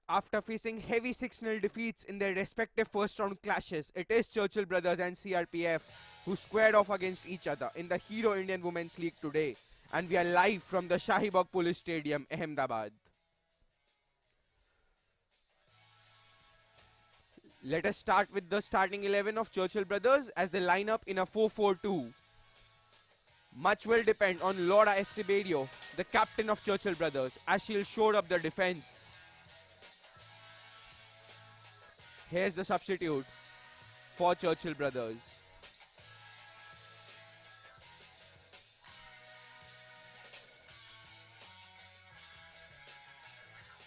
After facing heavy 6-0 defeats in their respective first round clashes, it is Churchill Brothers and CRPF who squared off against each other in the Hero Indian Women's League today. And we are live from the Shahibag Police Stadium, Ahmedabad. Let us start with the starting 11 of Churchill Brothers as they line up in a 4-4-2. Much will depend on Laura Estebario, the captain of Churchill Brothers, as she'll shore up the defense. Here's the substitutes for Churchill Brothers.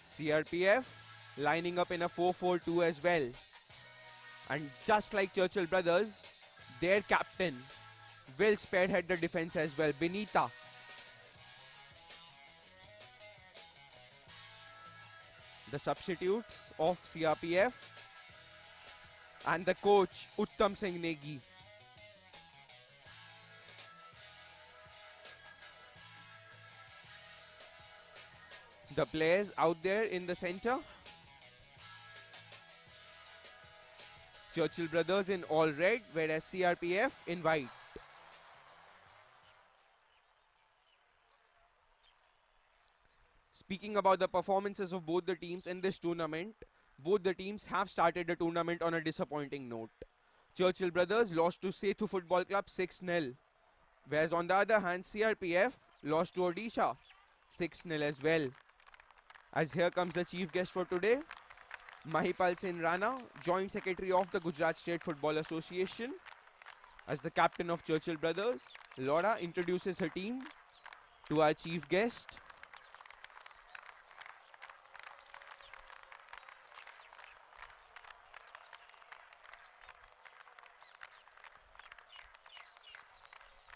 CRPF lining up in a 4-4-2 as well. And just like Churchill Brothers, their captain will spearhead the defense as well, Benita. The substitutes of CRPF and the coach Uttam Singh Negi. The players out there in the center. Churchill Brothers in all red, whereas CRPF in white. Speaking about the performances of both the teams in this tournament, both the teams have started the tournament on a disappointing note. Churchill Brothers lost to Sethu Football Club 6-0, whereas on the other hand, CRPF lost to Odisha 6-0 as well. As here comes the chief guest for today, Mahipal Singh Rana, Joint Secretary of the Gujarat State Football Association. As the captain of Churchill Brothers, Laura introduces her team to our chief guest.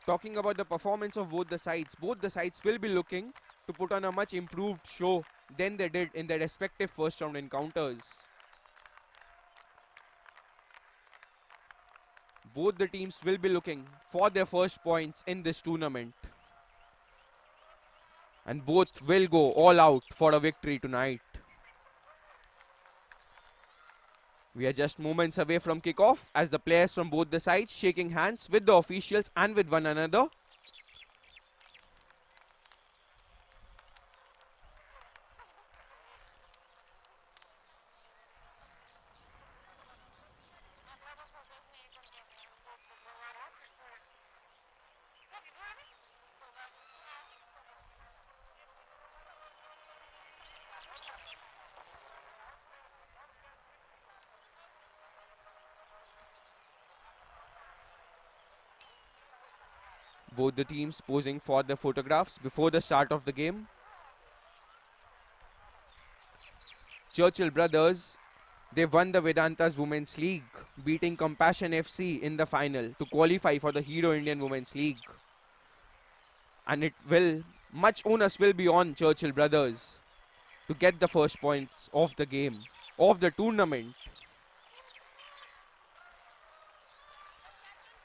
Talking about the performance of both the sides will be looking to put on a much improved show than they did in their respective first round encounters. Both the teams will be looking for their first points in this tournament. And both will go all out for a victory tonight. We are just moments away from kickoff as the players from both the sides shaking hands with the officials and with one another. Both the teams posing for the photographs before the start of the game. Churchill Brothers, they won the Vedanta's Women's League, beating Compassion FC in the final to qualify for the Hero Indian Women's League. And much onus will be on Churchill Brothers to get the first points of the game, of the tournament.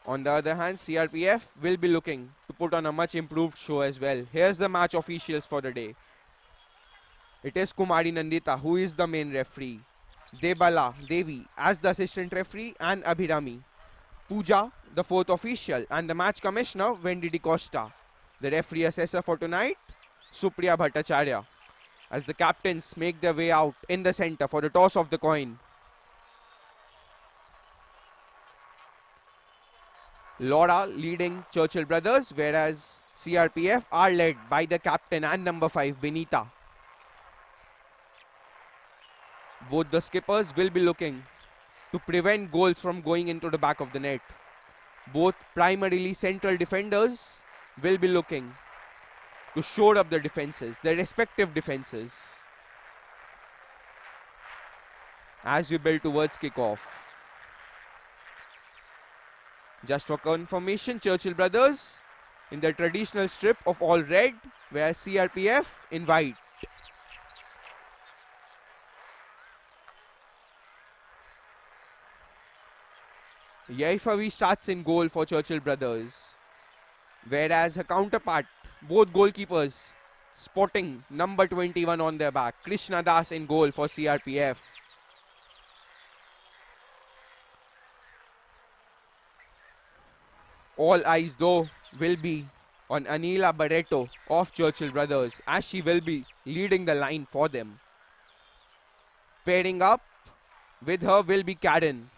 On the other hand, CRPF will be looking to put on a much improved show as well. Here's the match officials for the day. It is Kumari Nandita who is the main referee. Debala Devi as the assistant referee and Abhirami. Pooja, the fourth official, and the match commissioner, Wendy DeCosta. The referee assessor for tonight, Supriya Bhattacharya. As the captains make their way out in the center for the toss of the coin. Laura leading Churchill Brothers, whereas CRPF are led by the captain and number 5, Benita. Both the skippers will be looking to prevent goals from going into the back of the net. Both primarily central defenders will be looking to shore up the defenses, their respective defenses, as we build towards kickoff. Just for confirmation, Churchill Brothers in the traditional strip of all red, whereas CRPF in white. Yaifavi starts in goal for Churchill Brothers, whereas her counterpart, both goalkeepers, spotting number 21 on their back. Krishna Das in goal for CRPF. All eyes though will be on Anila Barreto of Churchill Brothers, as she will be leading the line for them. Pairing up with her will be Karen,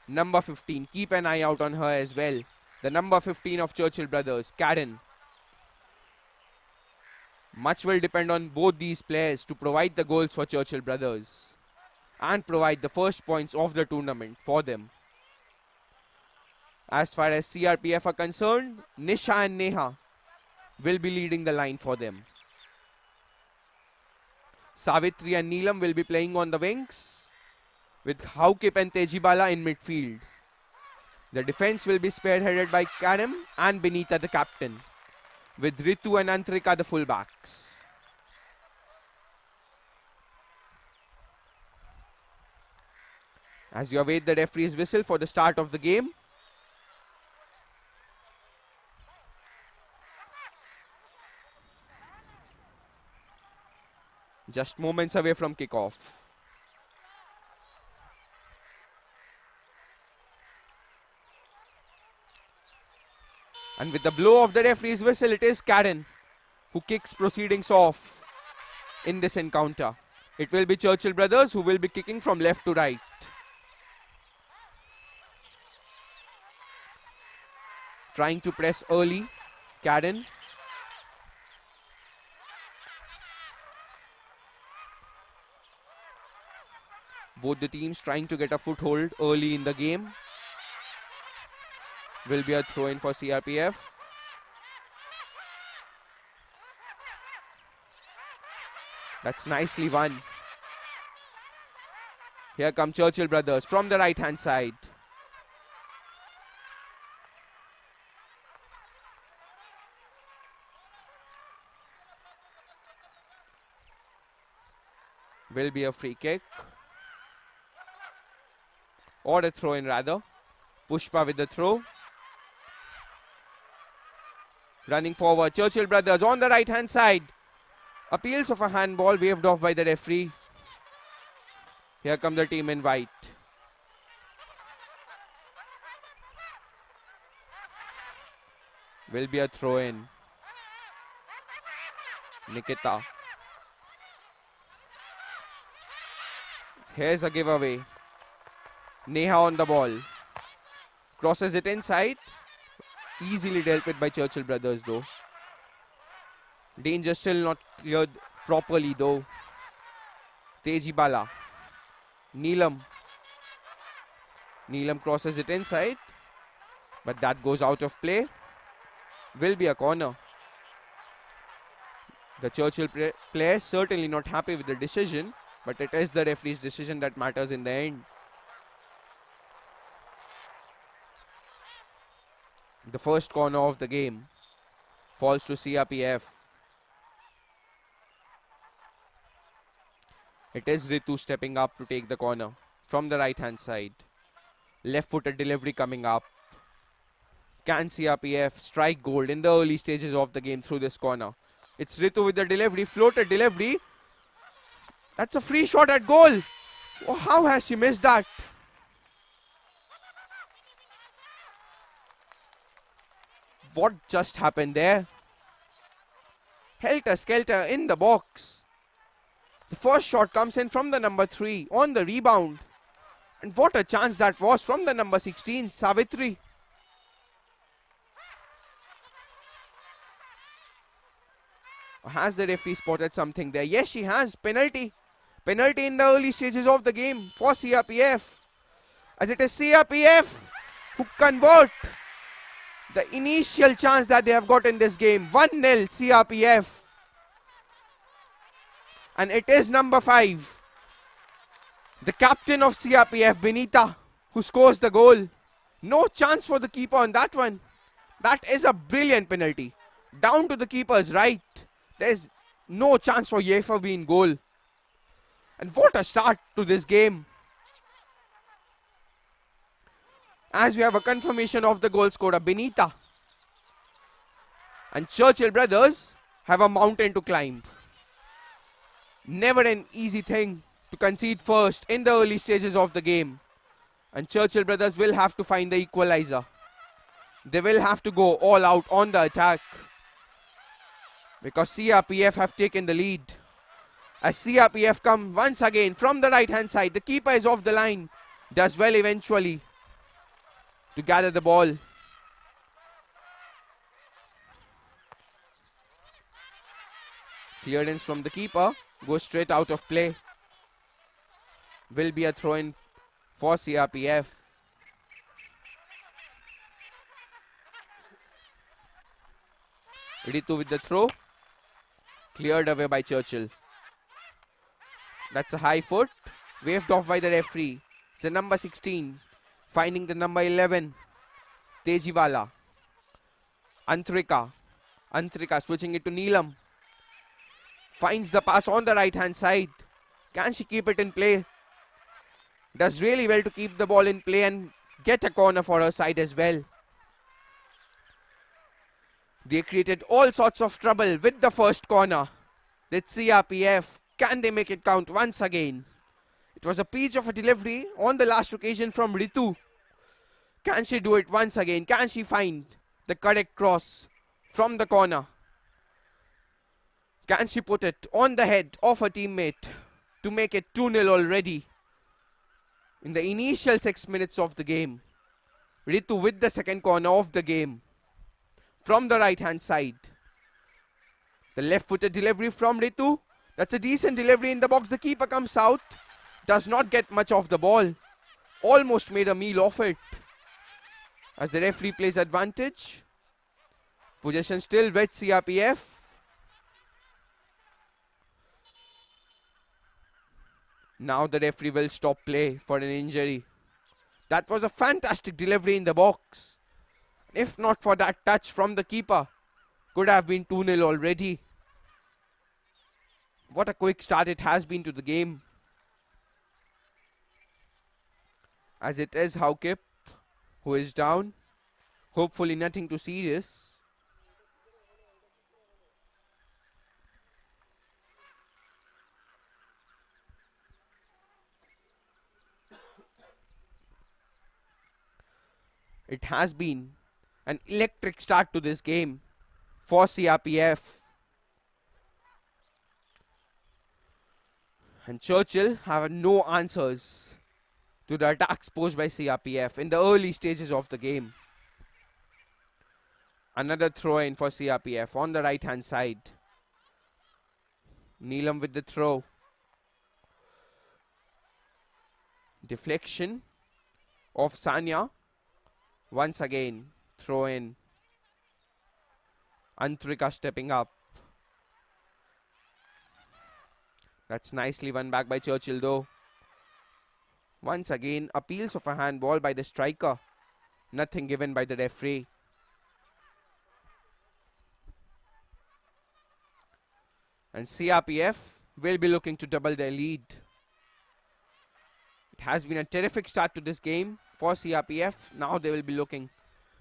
number 15. Keep an eye out on her as well. The number 15 of Churchill Brothers, Karen. Much will depend on both these players to provide the goals for Churchill Brothers and provide the first points of the tournament for them. As far as CRPF are concerned, Nisha and Neha will be leading the line for them. Savitri and Neelam will be playing on the wings, with Haukip and Tejibala in midfield. The defense will be spearheaded by Karim and Benita, the captain, with Ritu and Antrika, the fullbacks. As you await the referee's whistle for the start of the game, just moments away from kickoff. And with the blow of the referee's whistle, it is Karen who kicks proceedings off in this encounter. It will be Churchill Brothers who will be kicking from left to right. Trying to press early, Karen. Both the teams trying to get a foothold early in the game. Will be a throw-in for CRPF. That's nicely won. Here come Churchill Brothers from the right-hand side. Will be a free kick. Or a throw-in rather. Pushpa with the throw. Running forward, Churchill Brothers on the right-hand side. Appeals of a handball waved off by the referee. Here come the team in white. Will be a throw-in. Nikita. Here's a giveaway. Neha on the ball. Crosses it inside. Easily dealt with by Churchill Brothers though. Danger still not cleared properly though. Tejibala. Neelam. Neelam crosses it inside. But that goes out of play. Will be a corner. The Churchill players certainly not happy with the decision. But it is the referee's decision that matters in the end. The first corner of the game falls to CRPF. It is Ritu stepping up to take the corner from the right-hand side. Left-footed delivery coming up. Can CRPF strike gold in the early stages of the game through this corner? It's Ritu with the delivery, floated delivery. That's a free shot at goal. Oh, how has she missed that? What just happened there? Helter-skelter in the box. The first shot comes in from the number 3 on the rebound. And what a chance that was from the number 16, Savitri. Has the referee spotted something there? Yes, she has. Penalty. Penalty in the early stages of the game for CRPF. As it is CRPF who convert the initial chance that they have got in this game. 1-0 CRPF. And it is number 5, the captain of CRPF, Benita, who scores the goal. No chance for the keeper on that one. That is a brilliant penalty. Down to the keeper's right. There's no chance for Yefa being goal. And what a start to this game. As we have a confirmation of the goal scorer, Benita. And Churchill Brothers have a mountain to climb. Never an easy thing to concede first in the early stages of the game. And Churchill brothers will have to find the equalizer. They will have to go all out on the attack, because CRPF have taken the lead. As CRPF come once again from the right hand side, the keeper is off the line. Does well eventually to gather the ball. Clearance from the keeper goes straight out of play. Will be a throw in for CRPF. Ritu with the throw. Cleared away by Churchill. That's a high foot. Waved off by the referee. It's the number 16. Finding the number 11. Tejiwala. Antrika. Antrika switching it to Neelam. Finds the pass on the right hand side. Can she keep it in play? Does really well to keep the ball in play and get a corner for her side as well. They created all sorts of trouble with the first corner. Did CRPF, can they make it count once again? It was a peach of a delivery on the last occasion from Ritu. Can she do it once again? Can she find the correct cross from the corner? Can she put it on the head of her teammate to make it 2-0 already? In the initial 6 minutes of the game, Ritu with the second corner of the game from the right hand side. The left footed delivery from Ritu. That's a decent delivery in the box. The keeper comes out. Does not get much of the ball. Almost made a meal of it. As the referee plays advantage. Possession still with CRPF. Now the referee will stop play for an injury. That was a fantastic delivery in the box. If not for that touch from the keeper, could have been 2-0 already. What a quick start it has been to the game. As it is Haukip who is down. Hopefully nothing too serious. It has been an electric start to this game for CRPF. And Churchill have no answers to the attacks posed by CRPF in the early stages of the game. Another throw in for CRPF on the right hand side. Neelam with the throw. Deflection of Sanya. Once again, throw in. Antrika stepping up. That's nicely won back by Churchill though. Once again, appeals of a handball by the striker. Nothing given by the referee. And CRPF will be looking to double their lead. It has been a terrific start to this game for CRPF. Now they will be looking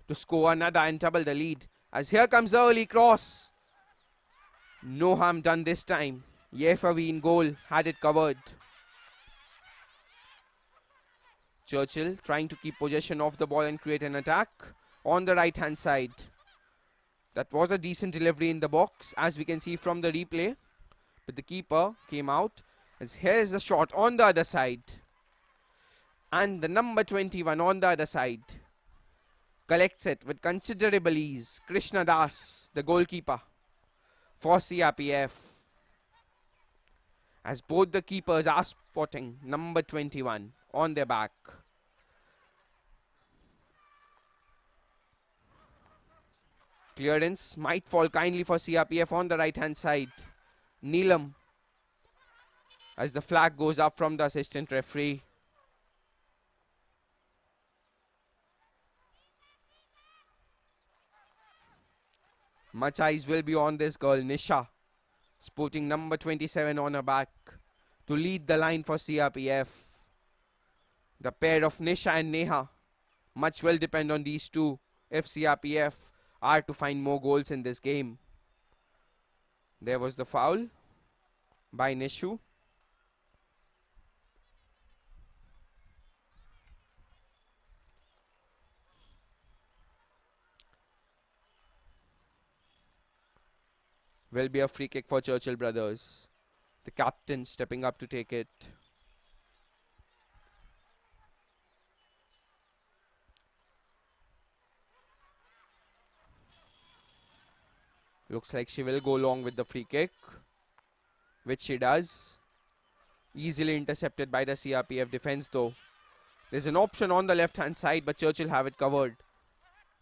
to score another and double the lead. As here comes the early cross. No harm done this time. Yefavi in goal had it covered. Churchill trying to keep possession of the ball and create an attack on the right hand side. That was a decent delivery in the box, as we can see from the replay. But the keeper came out. As here is the shot on the other side. And the number 21 on the other side collects it with considerable ease. Krishna Das, the goalkeeper for CRPF. As both the keepers are spotting number 21 on their back. Clearance might fall kindly for CRPF on the right hand side. Neelam, as the flag goes up from the assistant referee. Much eyes will be on this girl, Nisha, sporting number 27 on her back to lead the line for CRPF. The pair of Nisha and Neha much will depend on these two if CRPF are to find more goals in this game. There was the foul by Nishu. Will be a free kick for Churchill brothers. The captain stepping up to take it. Looks like she will go along with the free kick, which she does. Easily intercepted by the CRPF defense though. There's an option on the left hand side, but Churchill have it covered.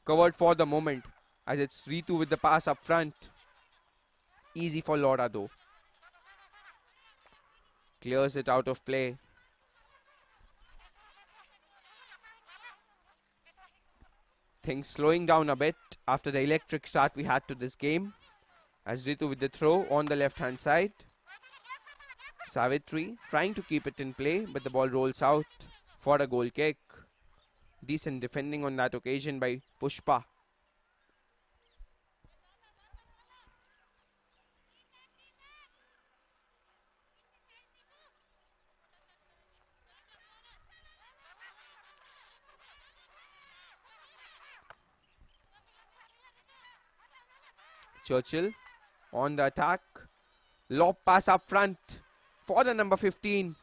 Covered for the moment, as it's Ritu with the pass up front. Easy for Laura though. Clears it out of play. Things slowing down a bit after the electric start we had to this game. As Ritu with the throw on the left hand side. Savitri trying to keep it in play, but the ball rolls out for a goal kick. Decent defending on that occasion by Pushpa. Churchill on the attack. Lob pass up front for the number 15.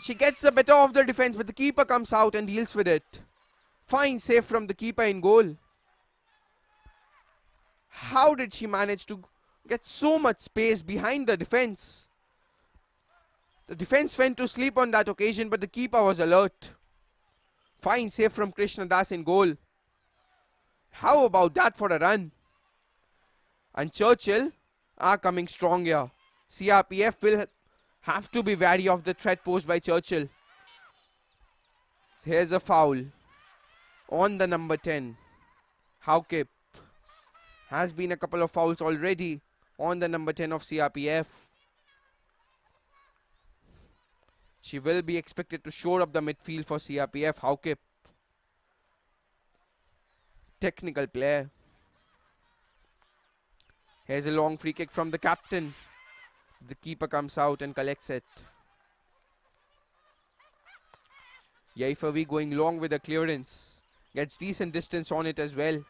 She gets the better of the defense, but the keeper comes out and deals with it. Fine save from the keeper in goal. How did she manage to get so much space behind the defense? The defense went to sleep on that occasion, but the keeper was alert. Fine save from Krishna Das in goal. How about that for a run? And Churchill are coming strong here. CRPF will have to be wary of the threat posed by Churchill. Here's a foul on the number 10. Haukip. Has been a couple of fouls already on the number 10 of CRPF. She will be expected to shore up the midfield for CRPF. Haukip. Technical player. Here's a long free kick from the captain. The keeper comes out and collects it. Yaifavi going long with the clearance. Gets decent distance on it as well.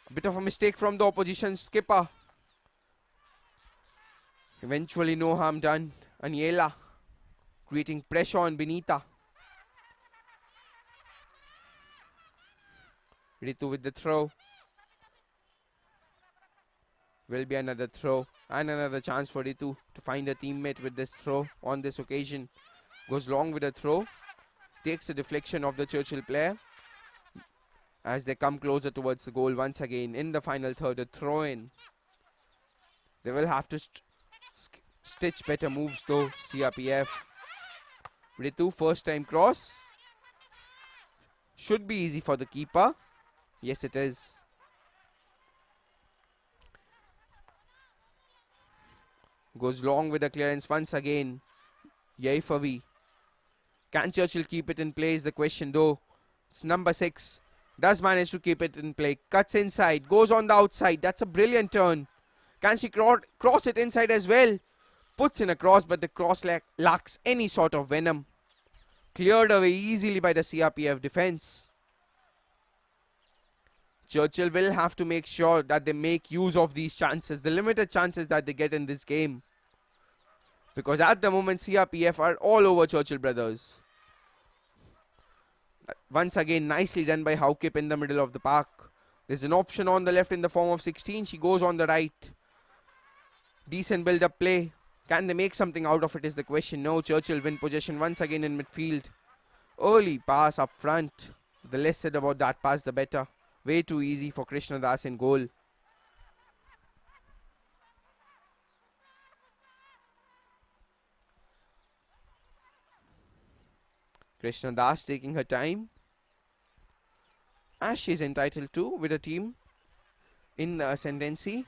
A bit of a mistake from the opposition skipper. Eventually no harm done. Aniela creating pressure on Benita. Ritu with the throw. Will be another throw and another chance for Ritu to find a teammate with this throw on this occasion. Goes long with a throw. Takes the deflection of the Churchill player. As they come closer towards the goal once again in the final third, a throw in. They will have to stitch better moves though, CRPF. Ritu, first time cross. Should be easy for the keeper. Yes, it is. Goes long with the clearance once again. Yaifavi. Can Churchill keep it in play is the question though. It's number 6. Does manage to keep it in play. Cuts inside. Goes on the outside. That's a brilliant turn. Can she cross it inside as well? Puts in a cross, but the cross lacks any sort of venom. Cleared away easily by the CRPF defense. Churchill will have to make sure that they make use of these chances, the limited chances that they get in this game. Because at the moment, CRPF are all over Churchill brothers. Once again, nicely done by Haukip in the middle of the park. There's an option on the left in the form of 16. She goes on the right. Decent build-up play. Can they make something out of it is the question. No, Churchill win possession once again in midfield. Early pass up front. The less said about that pass, the better. Way too easy for Krishna Das in goal. Krishna Das taking her time, as she is entitled to with a team in the ascendancy.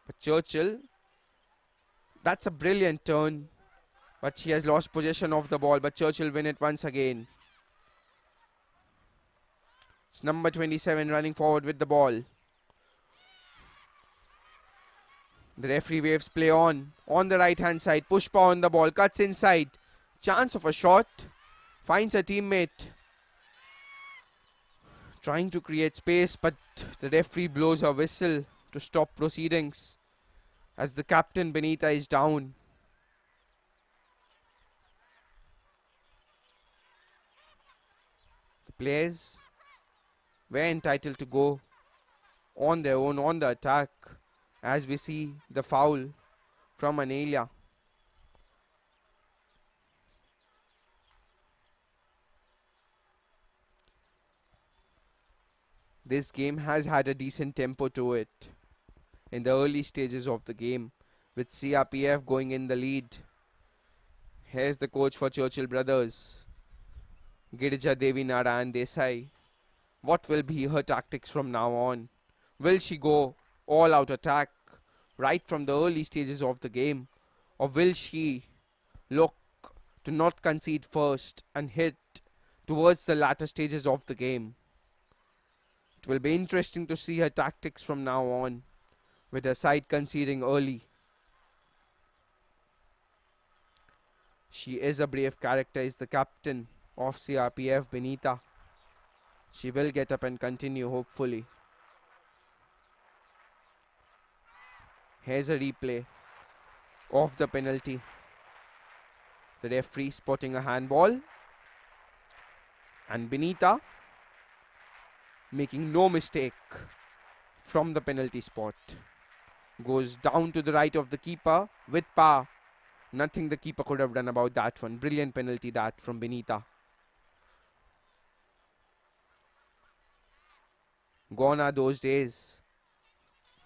But Churchill, that's a brilliant turn. But she has lost possession of the ball. But Churchill win it once again. It's number 27 running forward with the ball. The referee waves play on. On the right hand side, Pushpa on the ball, cuts inside. Chance of a shot. Finds a teammate. Trying to create space, but the referee blows a whistle to stop proceedings as the captain Benita is down. The players were entitled to go on their own on the attack as we see the foul from Anelia. This game has had a decent tempo to it in the early stages of the game, with CRPF going in the lead. Here's the coach for Churchill Brothers, Girija Devi Narayan Desai. What will be her tactics from now on? Will she go all out attack right from the early stages of the game? Or will she look to not concede first and hit towards the latter stages of the game? It will be interesting to see her tactics from now on, with her side conceding early. She is a brave character, is the captain of CRPF, Benita. She will get up and continue, hopefully. Here's a replay of the penalty. The referee spotting a handball. And Benita making no mistake from the penalty spot. Goes down to the right of the keeper with power. Nothing the keeper could have done about that one. Brilliant penalty that from Benita. Gone are those days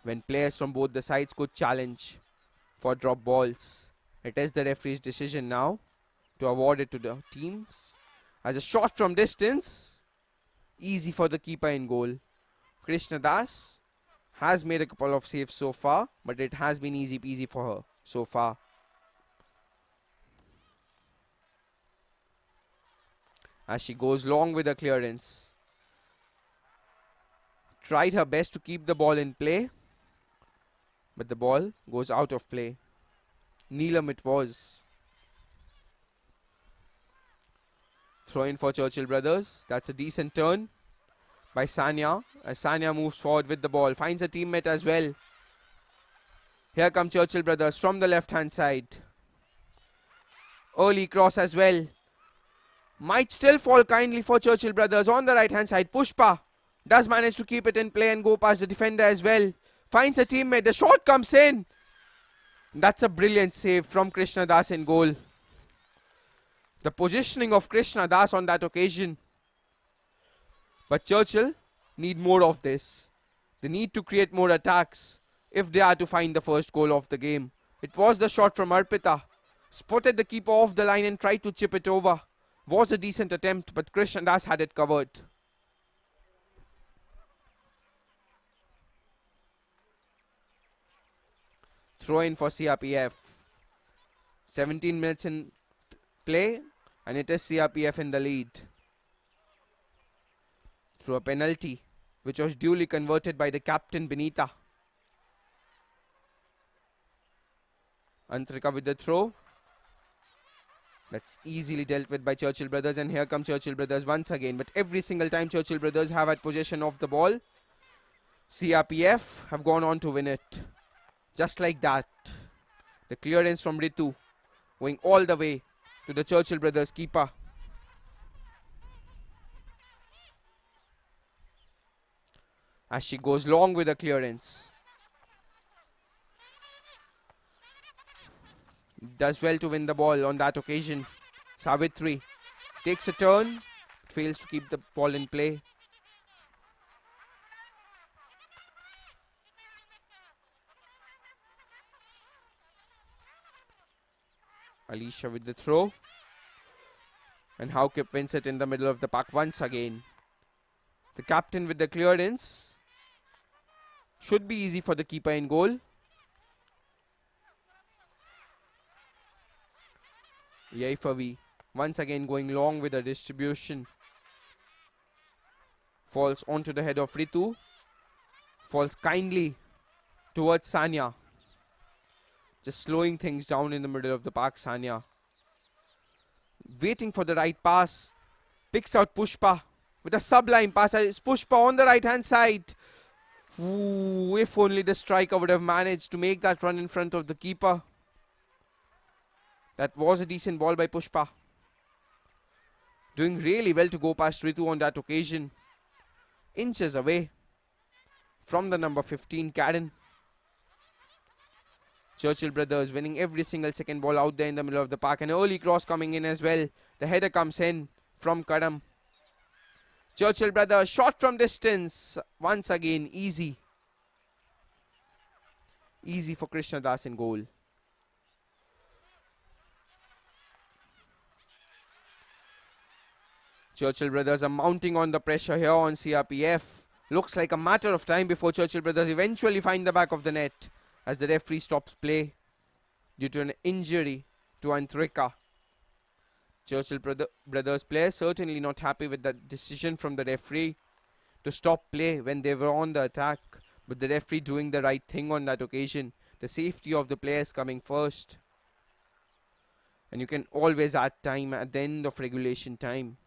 when players from both the sides could challenge for drop balls. It is the referee's decision now to award it to the teams. As a shot from distance, easy for the keeper in goal. Krishna Das has made a couple of saves so far, but it has been easy peasy for her so far. As she goes long with the clearance. Tried her best to keep the ball in play, but the ball goes out of play. Neelam it was. Throw in for Churchill Brothers. That's a decent turn by Sanya. As Sanya moves forward with the ball. Finds a teammate as well. Here come Churchill Brothers from the left hand side. Early cross as well. Might still fall kindly for Churchill Brothers on the right hand side. Pushpa does manage to keep it in play and go past the defender as well. Finds a teammate. The shot comes in. That's a brilliant save from Krishna Das in goal. The positioning of Krishna Das on that occasion. But Churchill need more of this. They need to create more attacks if they are to find the first goal of the game. It was the shot from Arpita. Spotted the keeper off the line and tried to chip it over. Was a decent attempt, but Krishna Das had it covered. Throw in for CRPF. 17 minutes in play, and it is CRPF in the lead. Through a penalty, which was duly converted by the captain Benita. Antrika with the throw. That's easily dealt with by Churchill Brothers, and here come Churchill Brothers once again. But every single time Churchill Brothers have had possession of the ball, CRPF have gone on to win it. Just like that. The clearance from Ritu going all the way to the Churchill Brothers keeper. As she goes long with the clearance. Does well to win the ball on that occasion. Savitri takes a turn, fails to keep the ball in play. Alicia with the throw. And Haukip wins it in the middle of the park once again. The captain with the clearance. Should be easy for the keeper in goal. Yaifavi once again going long with the distribution. Falls onto the head of Ritu. Falls kindly towards Sanya. Just slowing things down in the middle of the park, Sanya. Waiting for the right pass. Picks out Pushpa with a sublime pass. It's Pushpa on the right hand side. Ooh, if only the striker would have managed to make that run in front of the keeper. That was a decent ball by Pushpa. Doing really well to go past Ritu on that occasion. Inches away from the number 15, Karen. Churchill brothers winning every single second ball out there in the middle of the park. An early cross coming in as well. The header comes in from Karam. Churchill brothers shot from distance. Once again, easy. Easy for Krishna Das in goal. Churchill brothers are mounting on the pressure here on CRPF. Looks like a matter of time before Churchill brothers eventually find the back of the net as the referee stops play due to an injury to Antrika. Churchill brothers players certainly not happy with the decision from the referee to stop play when they were on the attack, but the referee doing the right thing on that occasion. The safety of the players coming first. And you can always add time at the end of regulation time.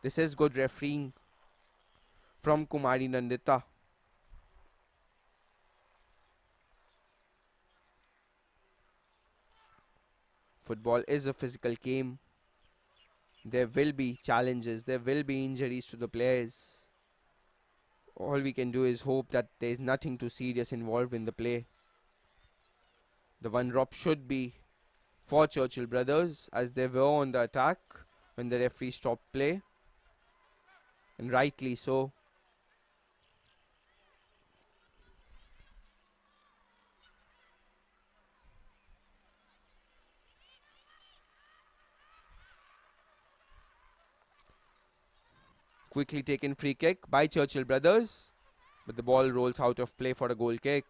This is good refereeing from Kumari Nandita. Football is a physical game. There will be challenges. There will be injuries to the players. All we can do is hope that there is nothing too serious involved in the play. The one drop should be for Churchill brothers as they were on the attack when the referee stopped play. And rightly so. Quickly taken free kick by Churchill brothers, but the ball rolls out of play for a goal kick.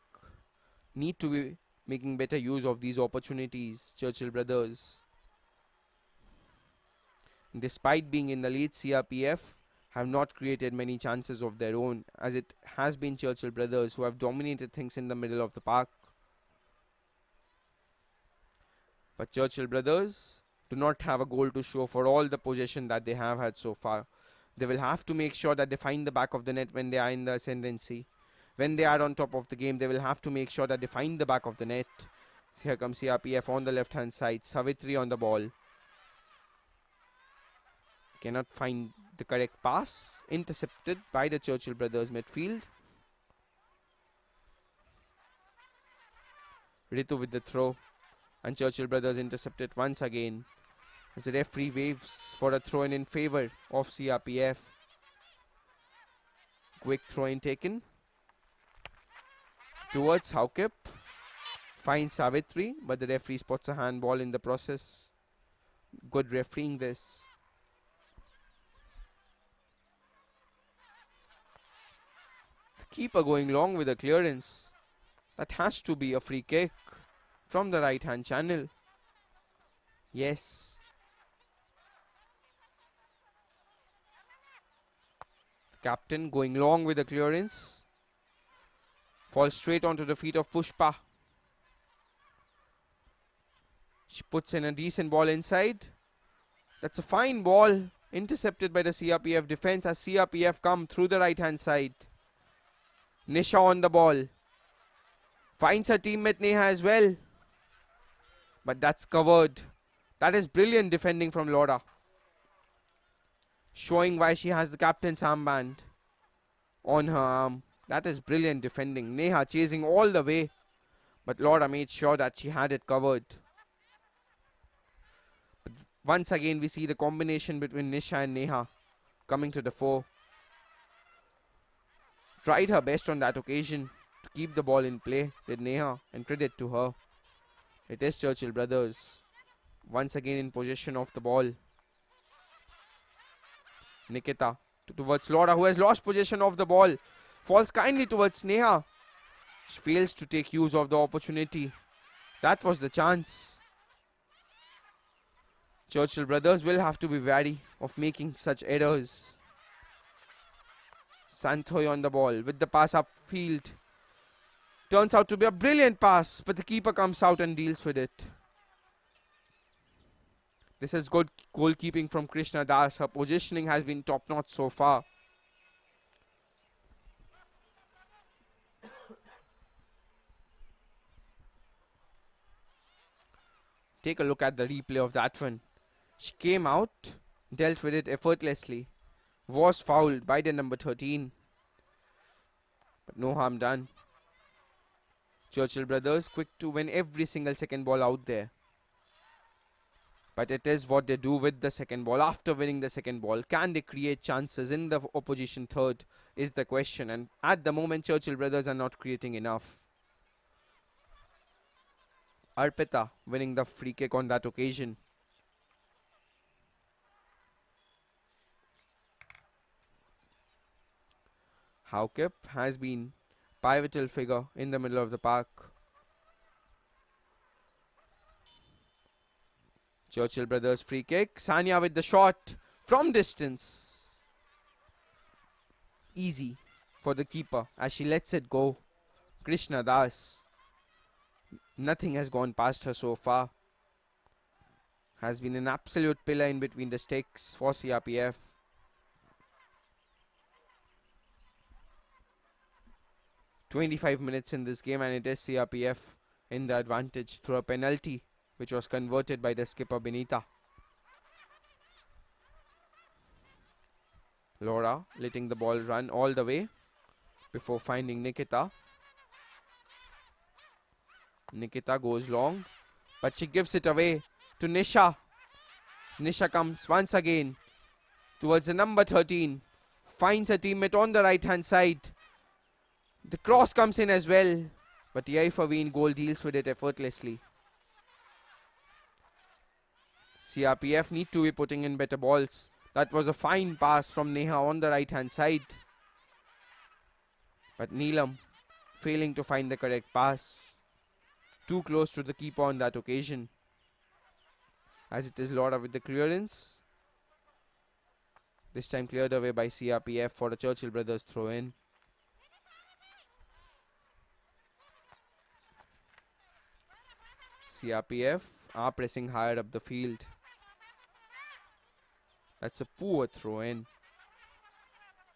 Need to be making better use of these opportunities, Churchill brothers. Despite being in the lead, CRPF have not created many chances of their own, as it has been Churchill brothers who have dominated things in the middle of the park. But Churchill brothers do not have a goal to show for all the possession that they have had so far. They will have to make sure that they find the back of the net when they are in the ascendancy. When they are on top of the game, they will have to make sure that they find the back of the net. So here comes CRPF on the left hand side. Savitri on the ball. Cannot find the correct pass. Intercepted by the Churchill brothers midfield. Ritu with the throw. And Churchill brothers intercepted once again. As the referee waves for a throw-in in favour of CRPF. Quick throw-in taken towards Haukip. Finds Savitri, but the referee spots a handball in the process. Good refereeing this. The keeper going long with a clearance. That has to be a free kick from the right-hand channel. Yes. Captain going long with the clearance. Falls straight onto the feet of Pushpa. She puts in a decent ball inside. That's a fine ball. Intercepted by the CRPF defense as CRPF come through the right hand side. Nisha on the ball. Finds her teammate Neha as well. But that's covered. That is brilliant defending from Laura. Showing why she has the captain's armband on her arm. That is brilliant defending. Neha chasing all the way. But Laura made sure that she had it covered. But once again we see the combination between Nisha and Neha coming to the fore. Tried her best on that occasion to keep the ball in play with Neha, and credit to her. It is Churchill brothers once again in possession of the ball. Nikita towards Laura, who has lost possession of the ball. Falls kindly towards Neha. She fails to take use of the opportunity. That was the chance. Churchill brothers will have to be wary of making such errors. Santhoy on the ball with the pass upfield. Turns out to be a brilliant pass, but the keeper comes out and deals with it. This is good goalkeeping from Krishna Das. Her positioning has been top-notch so far. Take a look at the replay of that one. She came out, dealt with it effortlessly. Was fouled by the number 13. But no harm done. Churchill brothers quick to win every single second ball out there. But it is what they do with the second ball. After winning the second ball, can they create chances in the opposition third is the question. And at the moment, Churchill brothers are not creating enough. Arpita winning the free kick on that occasion. Haukip has been pivotal figure in the middle of the park. Churchill brothers free kick. Sanya with the shot from distance. Easy for the keeper as she lets it go. Krishna Das. Nothing has gone past her so far. Has been an absolute pillar in between the sticks for CRPF. "25 minutes in this game and it is CRPF in the advantage through a penalty which was converted by the skipper Benita. Laura letting the ball run all the way before finding Nikita. Nikita goes long, but she gives it away to Nisha. Nisha comes once again towards the number 13. Finds her teammate on the right hand side. The cross comes in as well, but Yaifaveen goal deals with it effortlessly. CRPF need to be putting in better balls. That was a fine pass from Neha on the right hand side. But Neelam failing to find the correct pass. Too close to the keeper on that occasion. As it is Laura with the clearance. This time cleared away by CRPF for the Churchill brothers throw in. CRPF are pressing higher up the field. That's a poor throw in.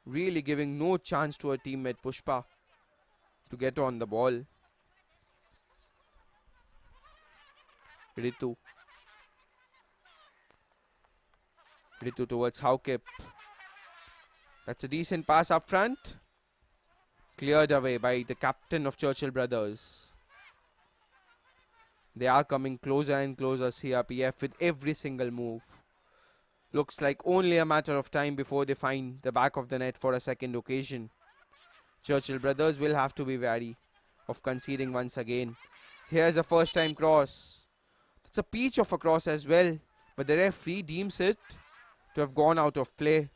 Really giving no chance to her teammate Pushpa to get on the ball. Ritu. Ritu towards Haukip. That's a decent pass up front. Cleared away by the captain of Churchill brothers. They are coming closer and closer, CRPF, with every single move. Looks like only a matter of time before they find the back of the net for a second occasion. Churchill brothers will have to be wary of conceding once again. Here's a first time cross. It's a peach of a cross as well, but the referee deems it to have gone out of play.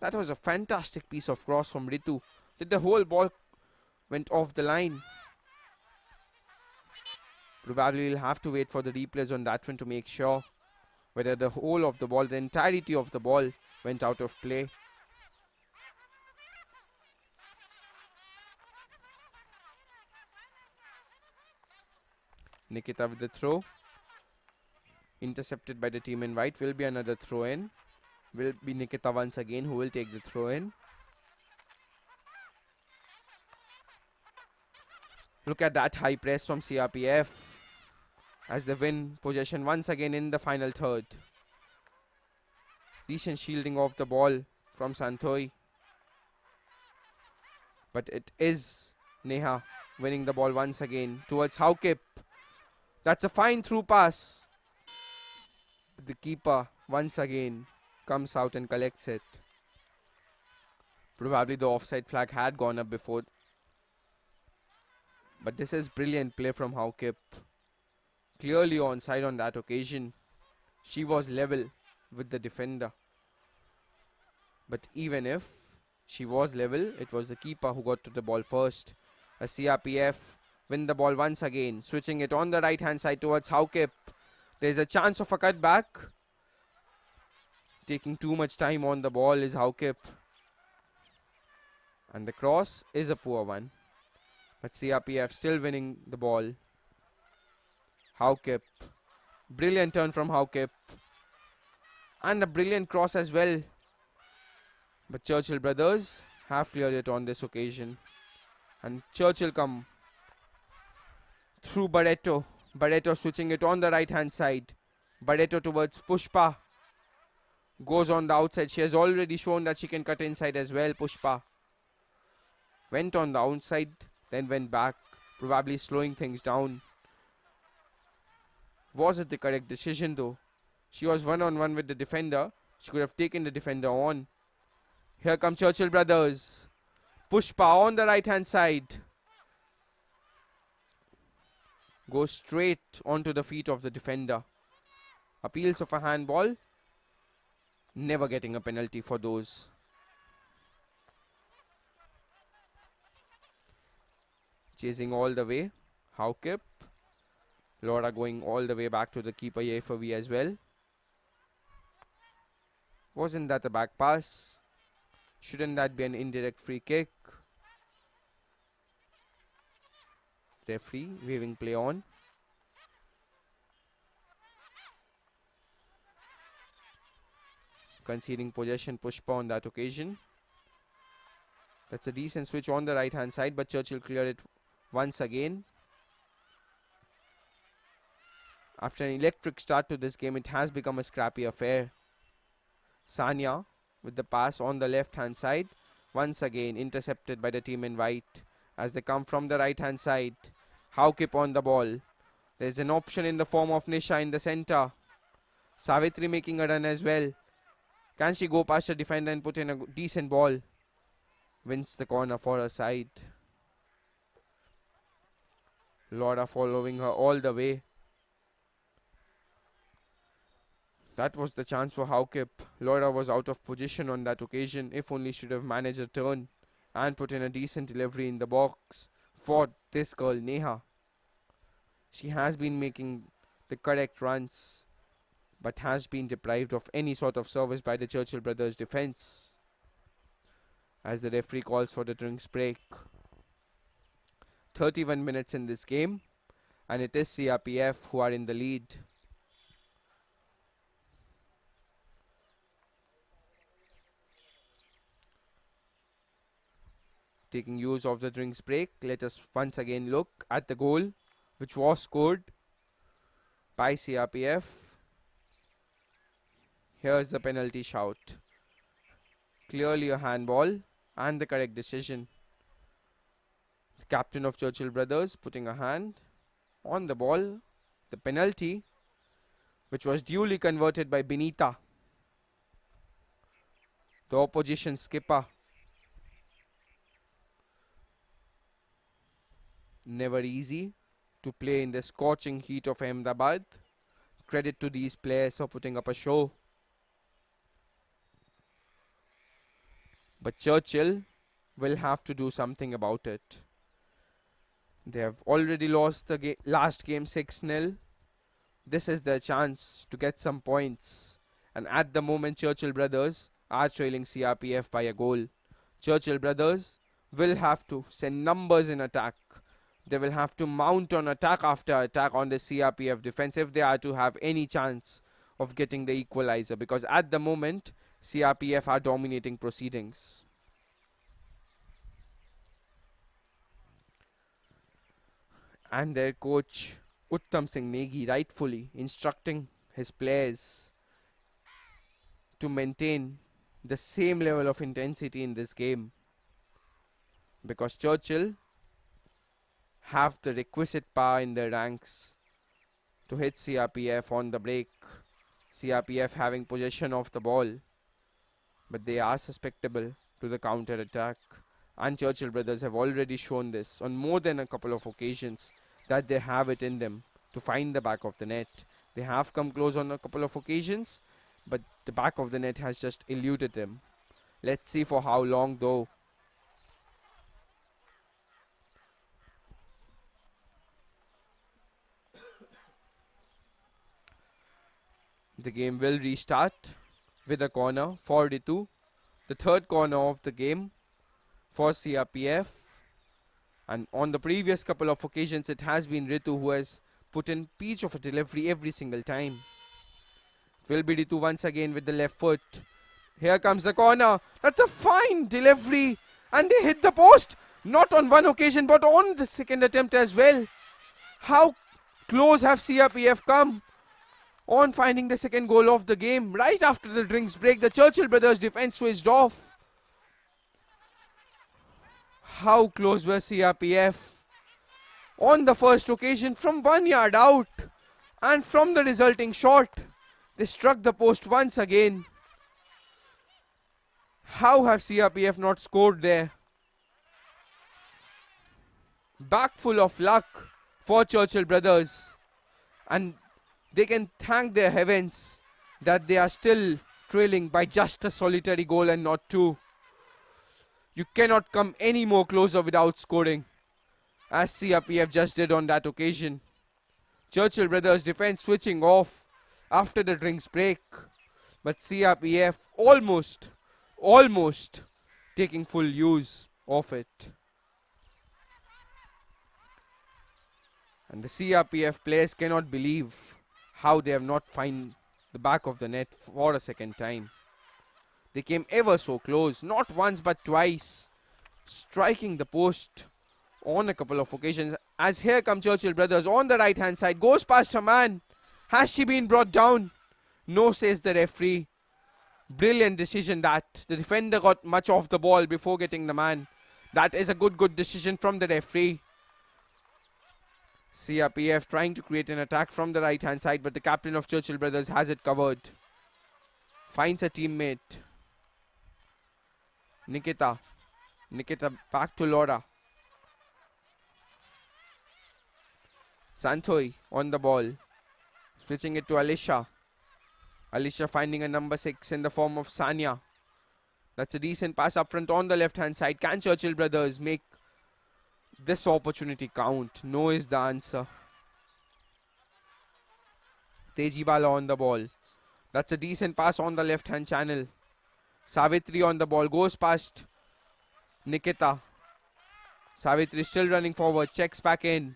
That was a fantastic piece of cross from Ritu. The whole ball went off the line. Probably we'll have to wait for the replays on that one to make sure whether the whole of the ball, the entirety of the ball went out of play. Nikita with the throw. Intercepted by the team in white. Will be another throw in. Will be Nikita once again who will take the throw in. Look at that high press from CRPF as they win possession once again in the final third. Decent shielding of the ball from Santhoy. But it is Neha winning the ball once again towards Haukip. That's a fine through pass. The keeper once again comes out and collects it. Probably the offside flag had gone up before. But this is brilliant play from Haukip. Clearly onside on that occasion. She was level with the defender. But even if she was level, it was the keeper who got to the ball first. A CRPF win the ball once again. Switching it on the right hand side towards Haukip. There's a chance of a cutback. Taking too much time on the ball is Haukip. And the cross is a poor one. But CRPF still winning the ball. Haukip. Brilliant turn from Haukip. And a brilliant cross as well. But Churchill brothers have cleared it on this occasion. And Churchill come through Barreto. Barreto switching it on the right hand side. Barreto towards Pushpa. Goes on the outside. She has already shown that she can cut inside as well. Pushpa went on the outside, then went back, probably slowing things down. Was it the correct decision though? She was one-on-one with the defender. She could have taken the defender on. Here come Churchill brothers. Pushpa on the right hand side. Goes straight onto the feet of the defender. Appeals of a handball. Never getting a penalty for those. Chasing all the way. Haukip. Laura going all the way back to the keeper Yefavi as well. Wasn't that a back pass? Shouldn't that be an indirect free kick? Referee waving play on. Conceding possession Pushpa on that occasion. That's a decent switch on the right hand side, but Churchill cleared it once again. After an electric start to this game, it has become a scrappy affair. Sanya with the pass on the left hand side. Once again intercepted by the team in white as they come from the right hand side. Haukip on the ball. There's an option in the form of Nisha in the center. Savitri making a run as well. Can she go past the defender and put in a decent ball? Wins the corner for her side. Laura following her all the way. That was the chance for Haukip. Laura was out of position on that occasion. If only she should have managed a turn and put in a decent delivery in the box for this girl Neha. She has been making the correct runs, but has been deprived of any sort of service by the Churchill brothers defense. As the referee calls for the drinks break. 31 minutes in this game, and it is CRPF who are in the lead. Taking use of the drinks break, let us once again look at the goal which was scored by CRPF. Here's the penalty shout. Clearly a handball and the correct decision. The captain of Churchill brothers putting a hand on the ball. The penalty which was duly converted by Benita, the opposition skipper. Never easy to play in the scorching heat of Ahmedabad. Credit to these players for putting up a show. But Churchill will have to do something about it. They have already lost the last game 6-0. This is their chance to get some points. And at the moment, Churchill brothers are trailing CRPF by a goal. Churchill brothers will have to send numbers in attack. They will have to mount on attack after attack on the CRPF defense if they are to have any chance of getting the equalizer. Because at the moment, CRPF are dominating proceedings. And their coach Uttam Singh Negi rightfully instructing his players to maintain the same level of intensity in this game. Because Churchill have the requisite power in their ranks to hit CRPF on the break. CRPF having possession of the ball, but they are susceptible to the counter attack. And Churchill brothers have already shown this on more than a couple of occasions that they have it in them to find the back of the net. They have come close on a couple of occasions, but the back of the net has just eluded them. Let's see for how long though. The game will restart with a corner for Ritu. The third corner of the game for CRPF. And on the previous couple of occasions, it has been Ritu who has put in peach of a delivery every single time. It will be Ritu once again with the left foot. Here comes the corner. That's a fine delivery. And they hit the post. Not on one occasion, but on the second attempt as well. How close have CRPF come on finding the second goal of the game? Right after the drinks break, the Churchill brothers defense switched off. How close were CRPF? On the first occasion from 1 yard out. And from the resulting shot, they struck the post once again. How have CRPF not scored there? Back full of luck for Churchill brothers. And they can thank their heavens that they are still trailing by just a solitary goal and not two. You cannot come any more closer without scoring, as CRPF just did on that occasion. Churchill brothers defense switching off after the drinks break, but CRPF almost taking full use of it. And the CRPF players cannot believe how they have not found the back of the net for a second time. They came ever so close, not once but twice, striking the post on a couple of occasions. As here come Churchill brothers on the right hand side, goes past her man. Has she been brought down? No, says the referee. Brilliant decision that. The defender got much off the ball before getting the man. That is a good decision from the referee. CRPF trying to create an attack from the right hand side, but the captain of Churchill brothers has it covered. Finds a teammate. Nikita back to Laura. Santhoi on the ball. Switching it to Alicia. Alicia finding a number 6 in the form of Sanya. That's a decent pass up front on the left hand side. Can Churchill brothers make this opportunity count? No is the answer. Teji Bala on the ball. That's a decent pass on the left hand channel. Savitri on the ball. Goes past Nikita. Savitri still running forward. Checks back in.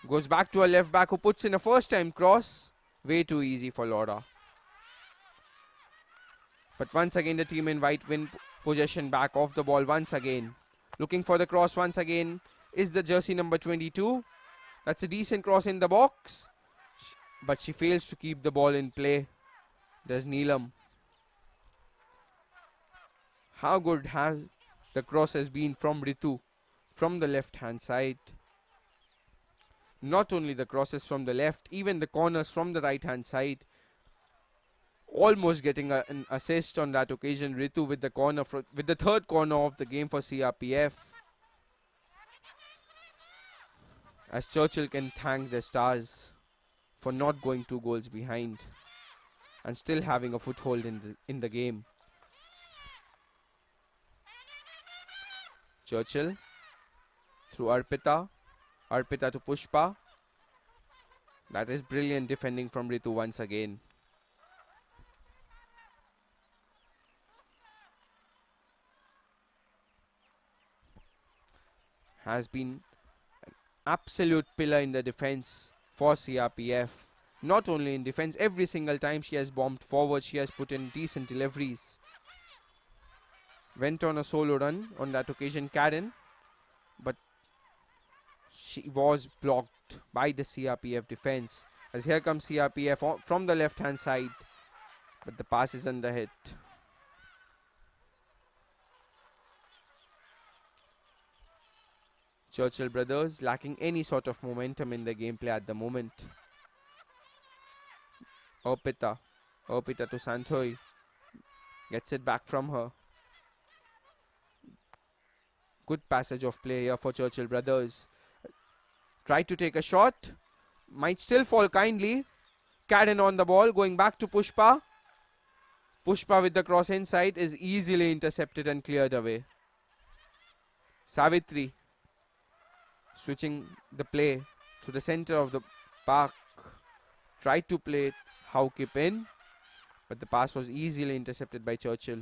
Goes back to a left back who puts in a first time cross. Way too easy for Laura. But once again the team in white win possession back of the ball once again. Looking for the cross once again is the jersey number 22. That's a decent cross in the box. But she fails to keep the ball in play. There's Neelam. How good has the cross has been from Ritu from the left hand side. Not only the crosses from the left, even the corners from the right hand side. Almost getting an assist on that occasion. Ritu with the corner with the third corner of the game for CRPF. As Churchill can thank the Stars for not going 2 goals behind and still having a foothold in the game. Churchill through Arpita to Pushpa. That is brilliant defending from Ritu once again. Has been an absolute pillar in the defense for CRPF. Not only in defense, every single time she has bombed forward, she has put in decent deliveries. Went on a solo run on that occasion, Karen, but she was blocked by the CRPF defense. As here comes CRPF from the left hand side, but the pass is under hit. Churchill brothers lacking any sort of momentum in the gameplay at the moment. Arpita to Santhoi. Gets it back from her. Good passage of play here for Churchill brothers. Tried to take a shot. Might still fall kindly. Karen on the ball. Going back to Pushpa. Pushpa with the cross inside is easily intercepted and cleared away. Savitri. Switching the play to the center of the park. Tried to play Haukip in, but the pass was easily intercepted by Churchill.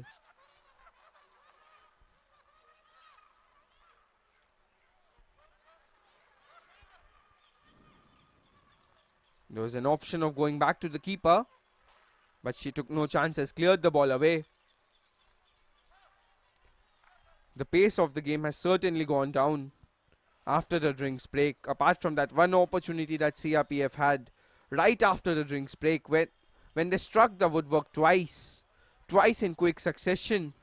There was an option of going back to the keeper, but she took no chances, cleared the ball away. The pace of the game has certainly gone down after the drinks break, apart from that one opportunity that CRPF had right after the drinks break when they struck the woodwork twice in quick succession.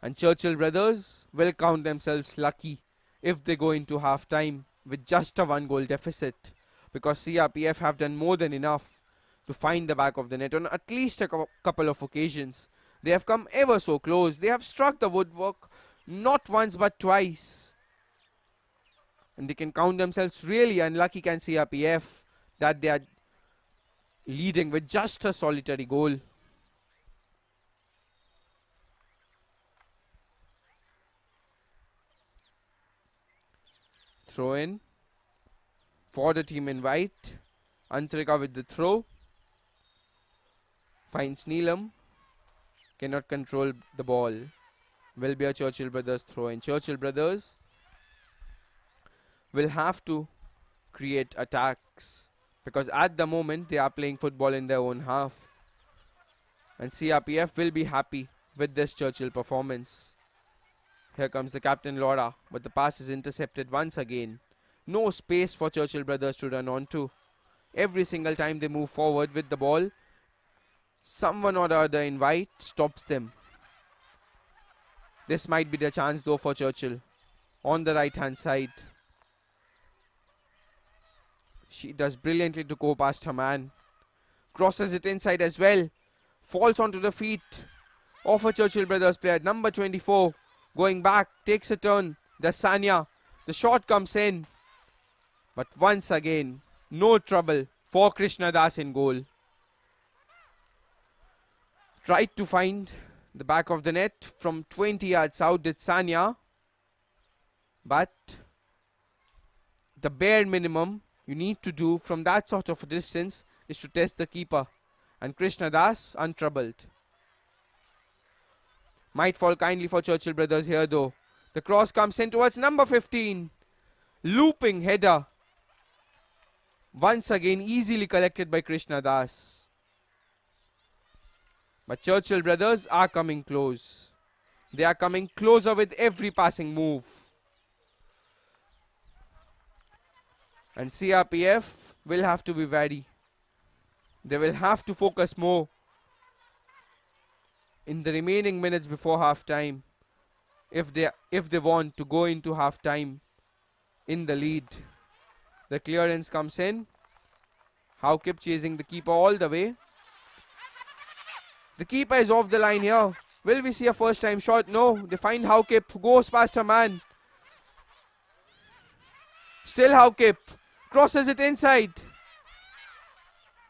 And Churchill brothers will count themselves lucky if they go into half-time with just a 1-goal deficit, because CRPF have done more than enough to find the back of the net on at least a couple of occasions. They have come ever so close. They have struck the woodwork not once but twice. And they can count themselves really unlucky, can CRPF, that they are leading with just a solitary goal. Throw in for the team in white. Antrika with the throw. Finds Neelam. Cannot control the ball. Will be a Churchill brothers throw in. Churchill brothers will have to create attacks, because at the moment they are playing football in their own half. And CRPF will be happy with this Churchill performance. Here comes the captain Laura, but the pass is intercepted once again. No space for Churchill brothers to run onto. Every single time they move forward with the ball, someone or the other in white stops them. This might be the chance though for Churchill. On the right hand side, she does brilliantly to go past her man. Crosses it inside as well. Falls onto the feet of a Churchill brothers player, number 24. Going back, takes a turn. The Sanya. The shot comes in. But once again, no trouble for Krishna Das in goal. Tried to find the back of the net from 20 yards out did Sanya. But the bare minimum you need to do from that sort of a distance is to test the keeper. And Krishna Das untroubled. Might fall kindly for Churchill brothers here though. The cross comes in towards number 15. Looping header. Once again easily collected by Krishna Das. But Churchill brothers are coming close. They are coming closer with every passing move. And CRPF will have to be wary. They will have to focus more in the remaining minutes before half time if they want to go into half time in the lead. The clearance comes in. Haukip chasing the keeper all the way. The keeper is off the line here. Will we see a first time shot? No. They find Haukip, who goes past her man. Still Haukip. Crosses it inside.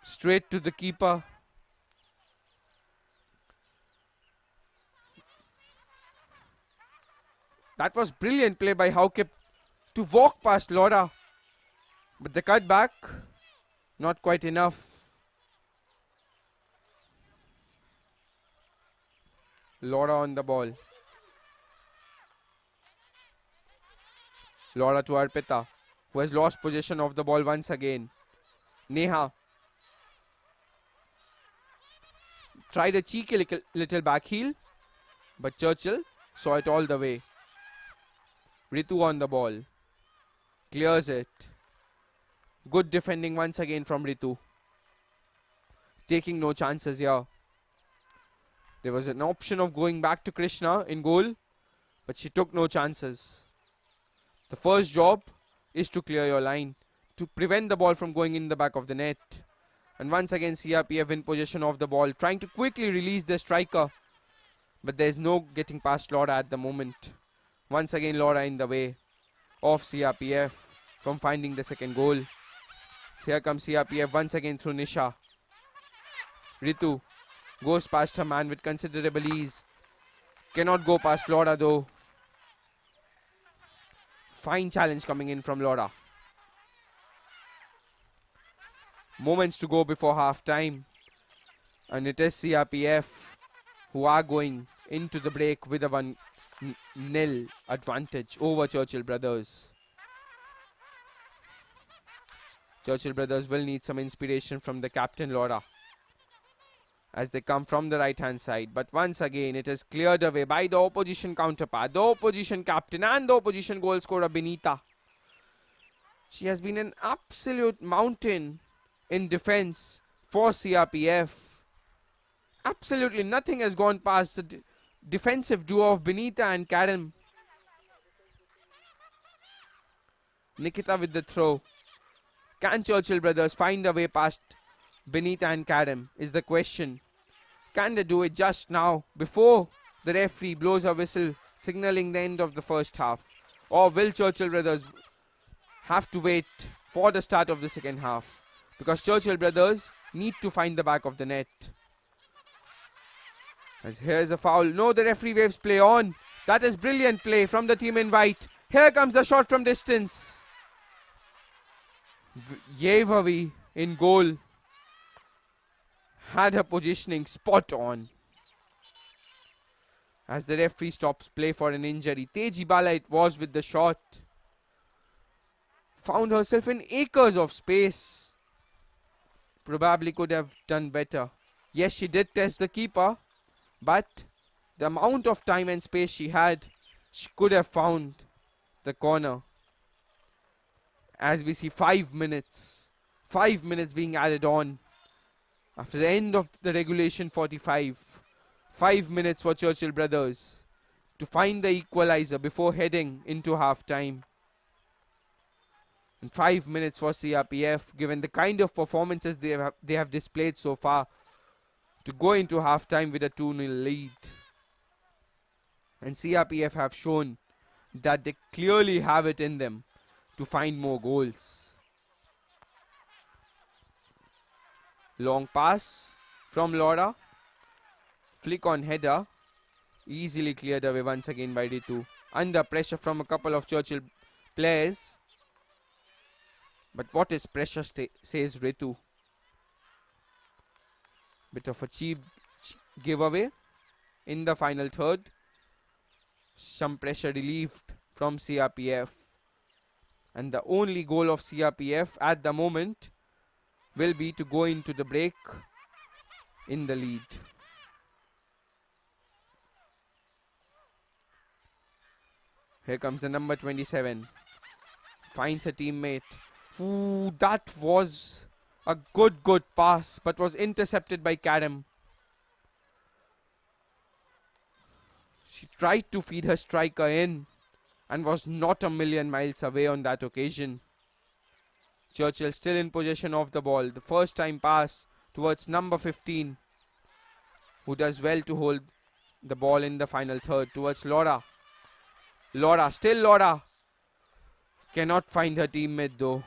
Straight to the keeper. That was brilliant play by Haukip to walk past Laura. But the cut back, not quite enough. Laura on the ball. Laura to Arpita, who has lost possession of the ball once again. Neha tried a cheeky little back heel, but Churchill saw it all the way. Ritu on the ball. Clears it. Good defending once again from Ritu. Taking no chances here. There was an option of going back to Krishna in goal, but she took no chances. The first job is to clear your line, to prevent the ball from going in the back of the net. And once again CRPF in possession of the ball, trying to quickly release the striker. But there is no getting past Laura at the moment. Once again Laura in the way of CRPF from finding the second goal. So here comes CRPF once again through Nisha. Ritu goes past her man with considerable ease. Cannot go past Laura though. Fine challenge coming in from Laura. Moments to go before half time. And it is CRPF who are going into the break with a 1-0 advantage over Churchill brothers. Churchill brothers will need some inspiration from the captain Laura as they come from the right hand side. But once again, it is cleared away by the opposition counterpart, the opposition captain, and the opposition goal scorer Benita. She has been an absolute mountain in defense for CRPF. Absolutely nothing has gone past the defensive duo of Benita and Karen. Nikita with the throw. Can Churchill brothers find a way past Benita and Karen is the question. Can they do it just now before the referee blows a whistle signaling the end of the first half? Or will Churchill brothers have to wait for the start of the second half? Because Churchill brothers need to find the back of the net. As here's a foul. No, the referee waves play on. That is brilliant play from the team in white. Here comes the shot from distance. Yevavi in goal had her positioning spot on. As the referee stops play for an injury, Teji Bala it was with the shot. Found herself in acres of space. Probably could have done better. Yes, she did test the keeper, but the amount of time and space she had, she could have found the corner. As we see 5 minutes being added on after the end of the regulation 45. 5 minutes for Churchill brothers to find the equalizer before heading into half time. And 5 minutes for CRPF, given the kind of performances they have displayed so far, to go into half time with a 2-0 lead. And CRPF have shown that they clearly have it in them to find more goals. Long pass from Laura. Flick on header. Easily cleared away once again by Ritu. Under pressure from a couple of Churchill players. But what is pressure, says Ritu. Bit of a cheap giveaway in the final third. Some pressure relieved from CRPF. And the only goal of CRPF at the moment will be to go into the break in the lead. Here comes the number 27. Finds a teammate. Ooh, that was a good pass, but was intercepted by Karam. She tried to feed her striker in and was not a million miles away on that occasion. Churchill still in possession of the ball. The first time pass towards number 15, who does well to hold the ball in the final third, towards Laura. Still Laura. Cannot find her teammate though.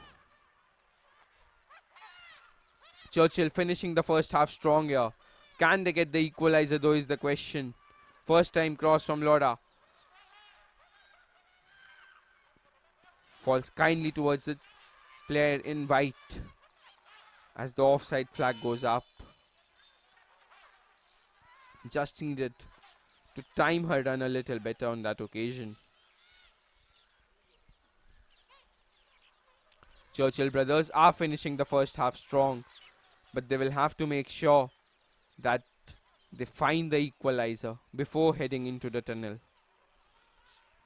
Churchill finishing the first half strong here. Can they get the equalizer though is the question. First time cross from Laura. Falls kindly towards the player in white as the offside flag goes up. Just needed to time her run a little better on that occasion. Churchill brothers are finishing the first half strong, but they will have to make sure that they find the equalizer before heading into the tunnel.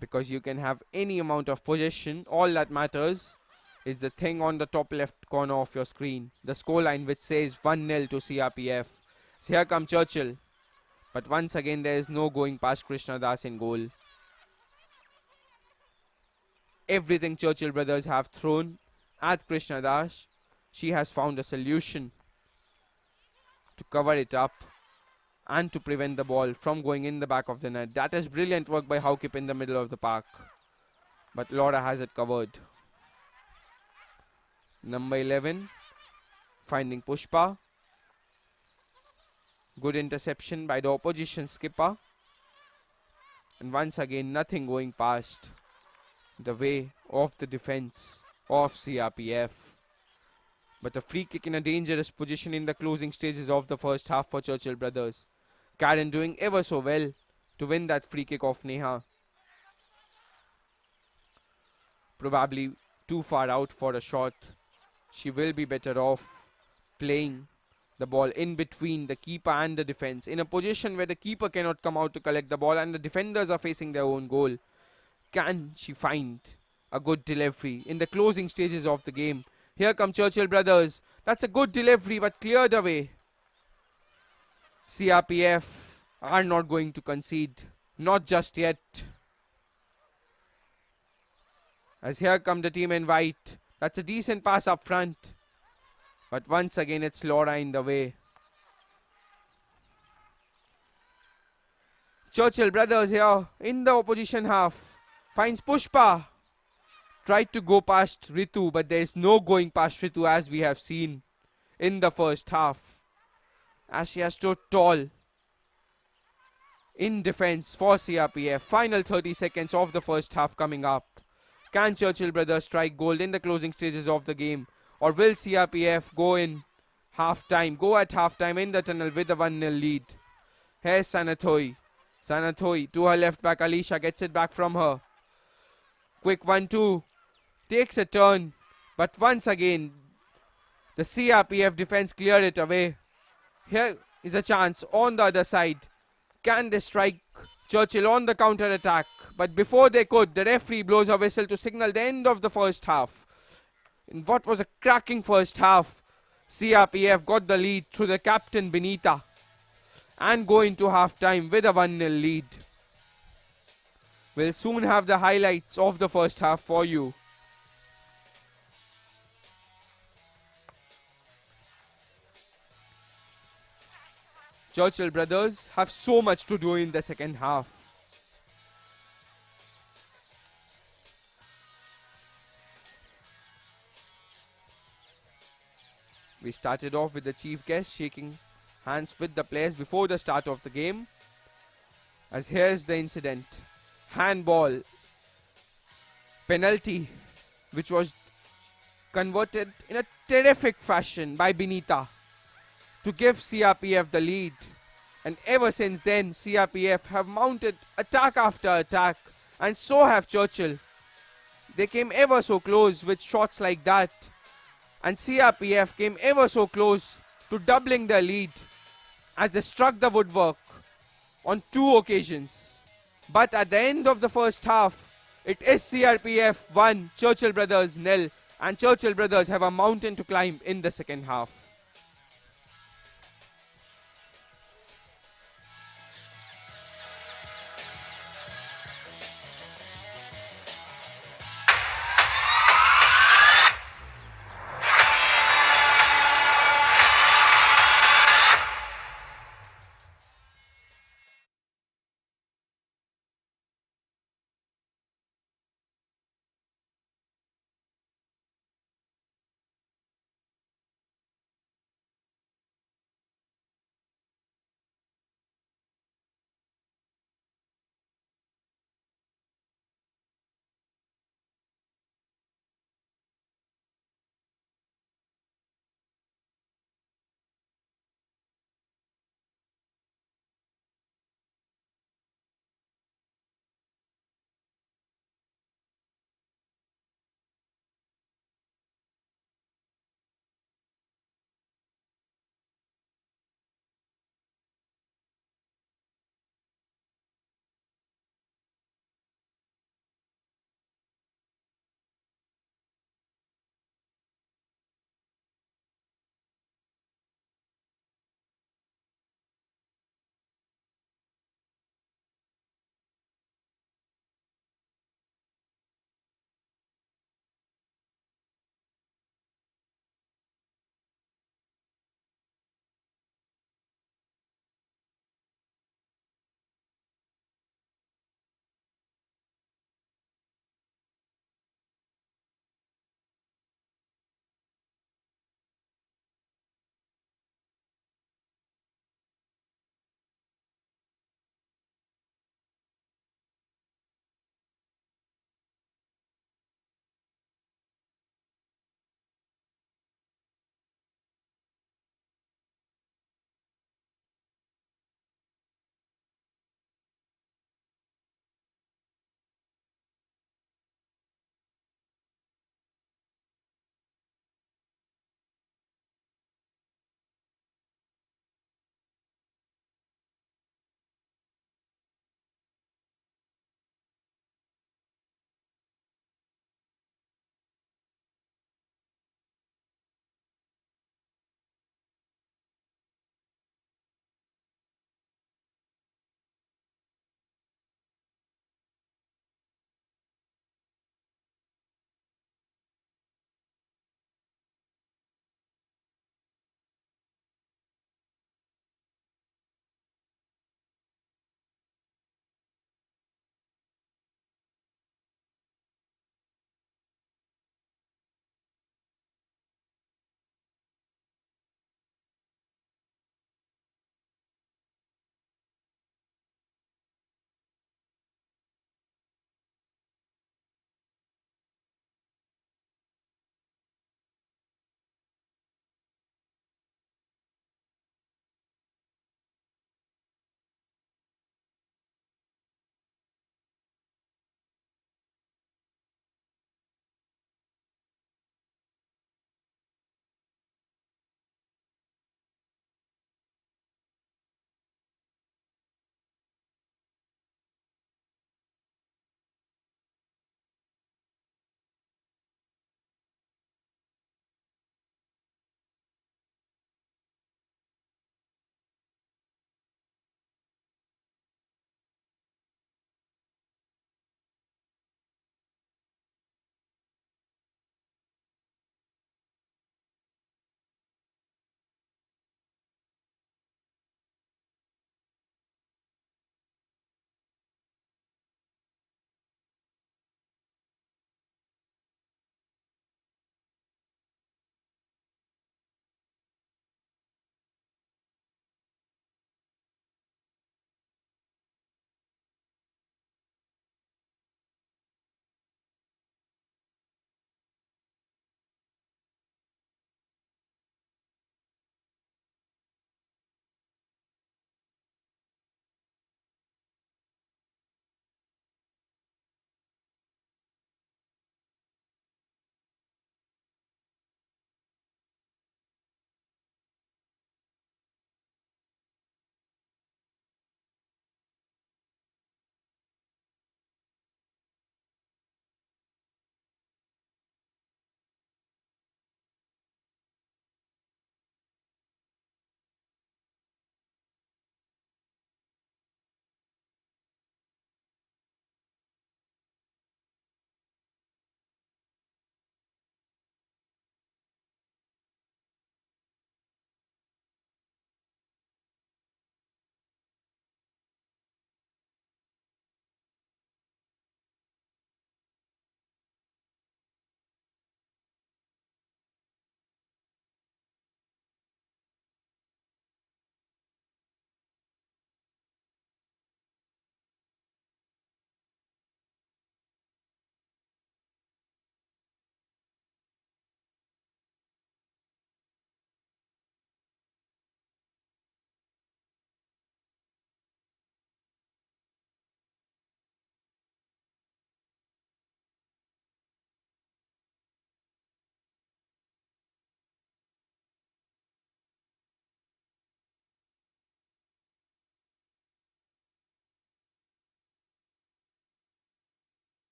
Because you can have any amount of possession, all that matters is the thing on the top left corner of your screen, the scoreline which says 1-0 to CRPF. So here come Churchill, but once again there is no going past Krishna Das in goal. Everything Churchill brothers have thrown at Krishna Das, she has found a solution to cover it up and to prevent the ball from going in the back of the net. That is brilliant work by Haukip in the middle of the park. But Laura has it covered. Number 11 finding Pushpa. Good interception by the opposition skipper. And once again nothing going past the way of the defense of CRPF. But a free kick in a dangerous position in the closing stages of the first half for Churchill brothers. Karen doing ever so well to win that free kick off Neha. Probably too far out for a shot. She will be better off playing the ball in between the keeper and the defense in a position where the keeper cannot come out to collect the ball and the defenders are facing their own goal. Can she find a good delivery in the closing stages of the game? Here come Churchill brothers. That's a good delivery but cleared away. CRPF are not going to concede. Not just yet. As here come the team in white. That's a decent pass up front. But once again it's Laura in the way. Churchill brothers here in the opposition half. Finds Pushpa. Tried to go past Ritu, but there is no going past Ritu as we have seen in the first half. As she has stood tall in defense for CRPF. Final 30 seconds of the first half coming up. Can Churchill brothers strike gold in the closing stages of the game? Or will CRPF go in half-time, go at half-time in the tunnel with a 1-0 lead? Here's Sanathoi. Sanathoi to her left back. Alicia gets it back from her. Quick 1-2. Takes a turn. But once again, the CRPF defense cleared it away. Here is a chance on the other side. Can they strike Churchill on the counter attack? But before they could, the referee blows a whistle to signal the end of the first half. In what was a cracking first half, CRPF got the lead through the captain Benita and go into half-time with a 1-0 lead. We'll soon have the highlights of the first half for you. Churchill brothers have so much to do in the second half. We started off with the chief guest shaking hands with the players before the start of the game. As here's the incident. Handball. Penalty, which was converted in a terrific fashion by Benita to give CRPF the lead. And ever since then, CRPF have mounted attack after attack, and so have Churchill. They came ever so close with shots like that, and CRPF came ever so close to doubling their lead as they struck the woodwork on 2 occasions. But at the end of the first half, it is CRPF 1, Churchill Brothers 0, and Churchill Brothers have a mountain to climb in the second half.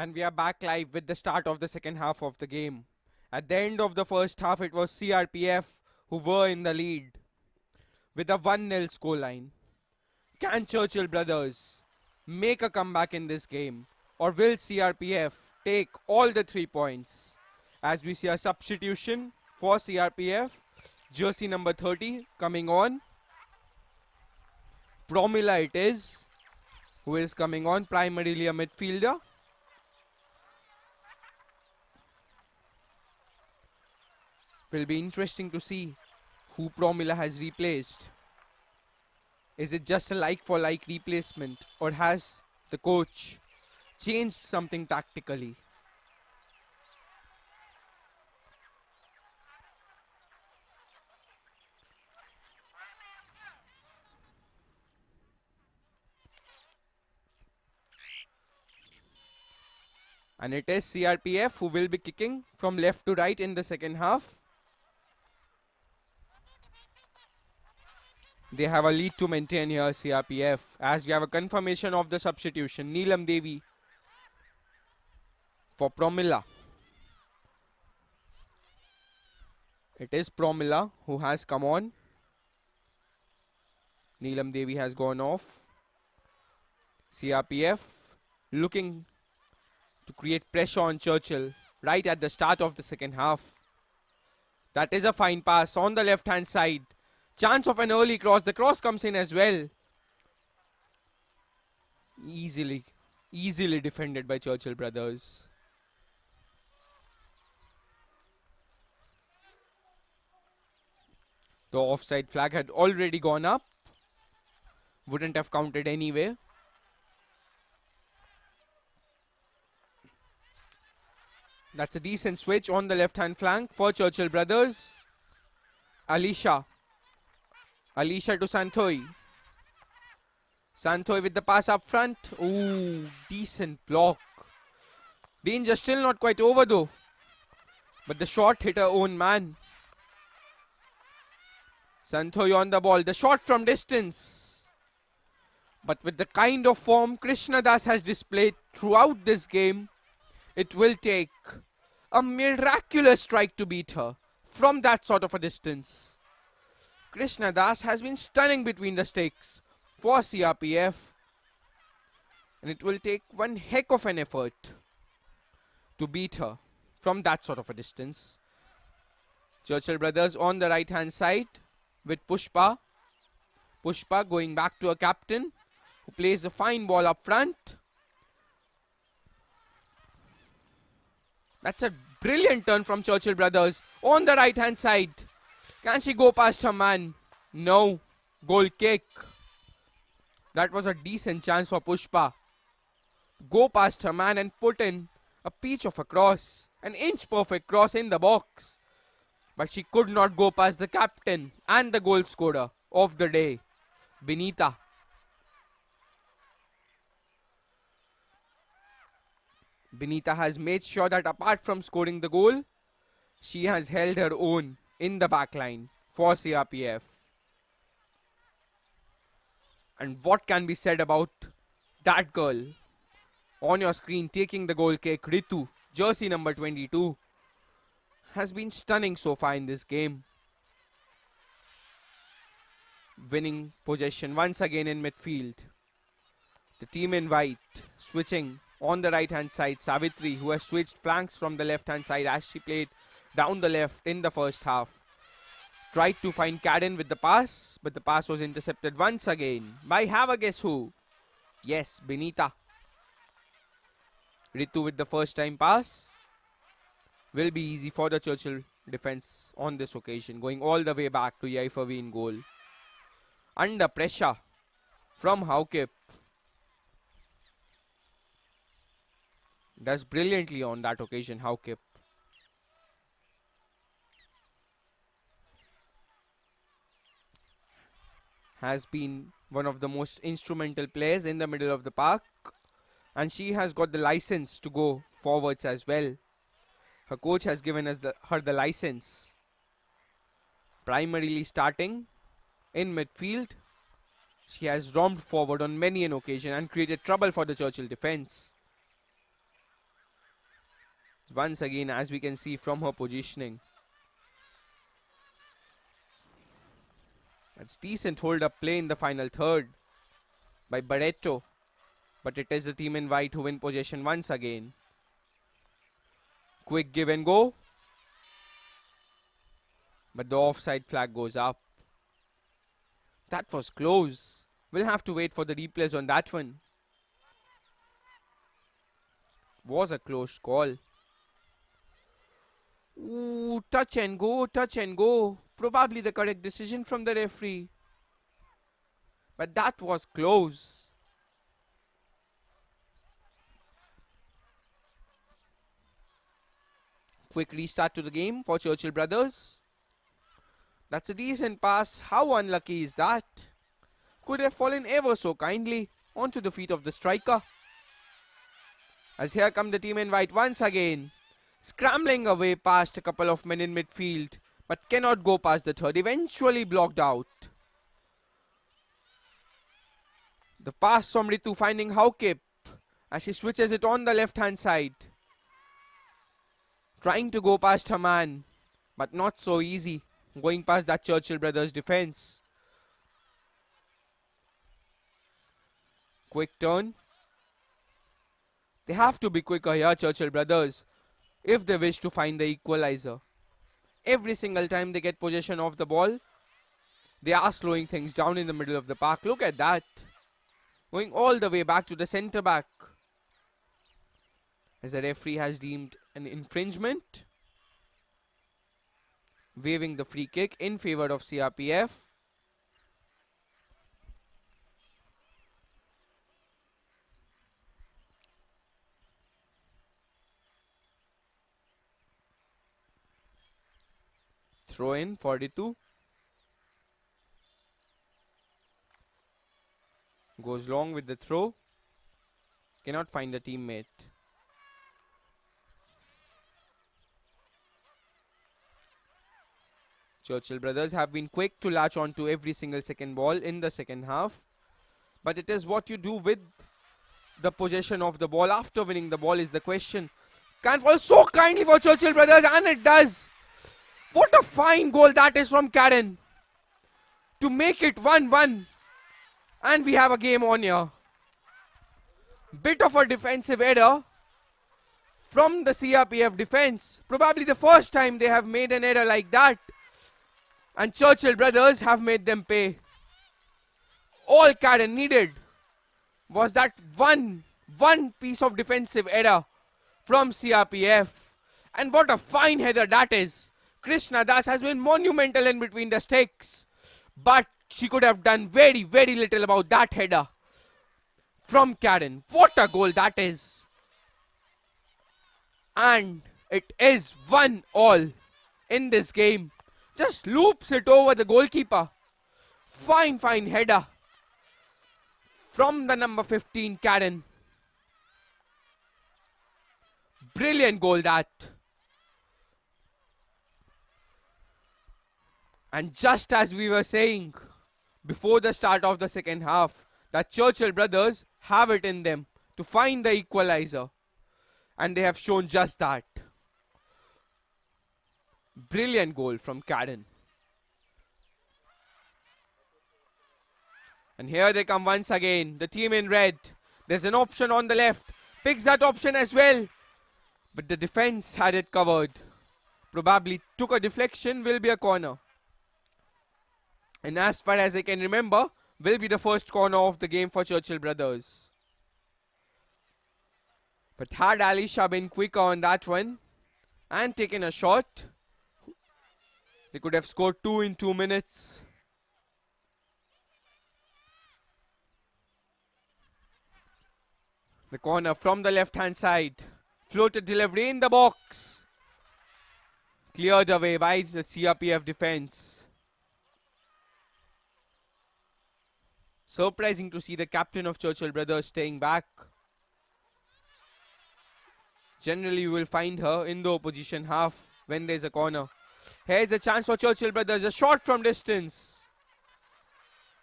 And we are back live with the start of the second half of the game. At the end of the first half, it was CRPF who were in the lead with a 1-0 scoreline. Can Churchill brothers make a comeback in this game, or will CRPF take all the 3 points? As we see a substitution for CRPF, jersey number 30 coming on. Promila it is, who is coming on, primarily a midfielder. Will be interesting to see who Promila has replaced. Is it just a like-for-like replacement, or has the coach changed something tactically? And it is CRPF who will be kicking from left to right in the second half. They have a lead to maintain here, CRPF, as we have a confirmation of the substitution. Neelam Devi for Promila. It is Promila who has come on. Neelam Devi has gone off. CRPF looking to create pressure on Churchill right at the start of the second half. That is a fine pass on the left hand side. Chance of an early cross. The cross comes in as well. Easily defended by Churchill brothers. The offside flag had already gone up. Wouldn't have counted anyway. That's a decent switch on the left hand flank for Churchill brothers. Alisha to Santoy. Santoy with the pass up front. Ooh, decent block. Danger still not quite over though. But the shot hit her own man. Santoy on the ball. The shot from distance. But with the kind of form Krishna Das has displayed throughout this game, it will take a miraculous strike to beat her from that sort of a distance. Krishna Das has been stunning between the sticks for CRPF, and it will take one heck of an effort to beat her from that sort of a distance. Churchill brothers on the right hand side with Pushpa. Pushpa going back to a captain who plays a fine ball up front. That's a brilliant turn from Churchill brothers on the right hand side. Can she go past her man? No. Goal kick. That was a decent chance for Pushpa. Go past her man and put in a peach of a cross. An inch perfect cross in the box. But she could not go past the captain and the goal scorer of the day, Benita. Benita has made sure that apart from scoring the goal, she has held her own in the backline for CRPF. And what can be said about that girl? On your screen taking the goal kick, Ritu, jersey number 22, has been stunning so far in this game. Winning possession once again in midfield. The team in white switching on the right hand side. Savitri, who has switched flanks from the left hand side as she played down the left in the first half. Tried to find Karen with the pass, but the pass was intercepted once again by have a guess who? Yes, Benita. Ritu with the first time pass. Will be easy for the Churchill defense on this occasion, going all the way back to Yaifavi in goal. Under pressure from Haukip. Does brilliantly on that occasion, Haukip. Has been one of the most instrumental players in the middle of the park, and she has got the license to go forwards as well. Her coach has given her the license. Primarily starting in midfield, she has roamed forward on many an occasion and created trouble for the Churchill defense. Once again, as we can see from her positioning. That's decent hold-up play in the final third by Barreto. But it is the team in white who win possession once again. Quick give and go. But the offside flag goes up. That was close. We'll have to wait for the replays on that one. Was a close call. Ooh, touch and go, touch and go. Probably the correct decision from the referee. But that was close. Quick restart to the game for Churchill brothers. That's a decent pass. How unlucky is that? Could have fallen ever so kindly onto the feet of the striker. As here come the team in white once again. Scrambling away past a couple of men in midfield, but cannot go past the third. Eventually blocked out. The pass from Ritu finding Haukip as she switches it on the left hand side. Trying to go past her man, but not so easy. Going past that Churchill brothers defense. Quick turn. They have to be quicker here, Churchill brothers, if they wish to find the equalizer. Every single time they get possession of the ball, they are slowing things down in the middle of the park. Look at that. Going all the way back to the centre back. As the referee has deemed an infringement. Waving the free kick in favour of CRPF. Throw in 42. Goes long with the throw. Cannot find a teammate. Churchill brothers have been quick to latch on to every single second ball in the second half. But it is what you do with the possession of the ball after winning the ball is the question. Can fall so kindly for Churchill brothers, and it does. What a fine goal that is from Karen. To make it 1-1. And we have a game on here. Bit of a defensive error from the CRPF defense. Probably the first time they have made an error like that. And Churchill brothers have made them pay. All Karen needed was that one piece of defensive error from CRPF. And what a fine header that is. Krishna Das has been monumental in between the sticks. But she could have done very, very little about that header from Karen. What a goal that is. And it is 1-1 in this game. Just loops it over the goalkeeper. Fine header from the number 15 Karen. Brilliant goal that. And just as we were saying before the start of the second half, that Churchill brothers have it in them to find the equalizer. And they have shown just that. Brilliant goal from Karen. And here they come once again. The team in red. There's an option on the left. Picks that option as well. But the defense had it covered. Probably took a deflection. Will be a corner. And as far as I can remember, will be the first corner of the game for Churchill brothers. But had Alisha been quicker on that one and taken a shot, they could have scored 2 in 2 minutes. The corner from the left hand side. Floated delivery in the box. Cleared away by the CRPF defense. Surprising to see the captain of Churchill brothers staying back. Generally you will find her in the opposition half when there's a corner. Here's a chance for Churchill brothers. A shot from distance.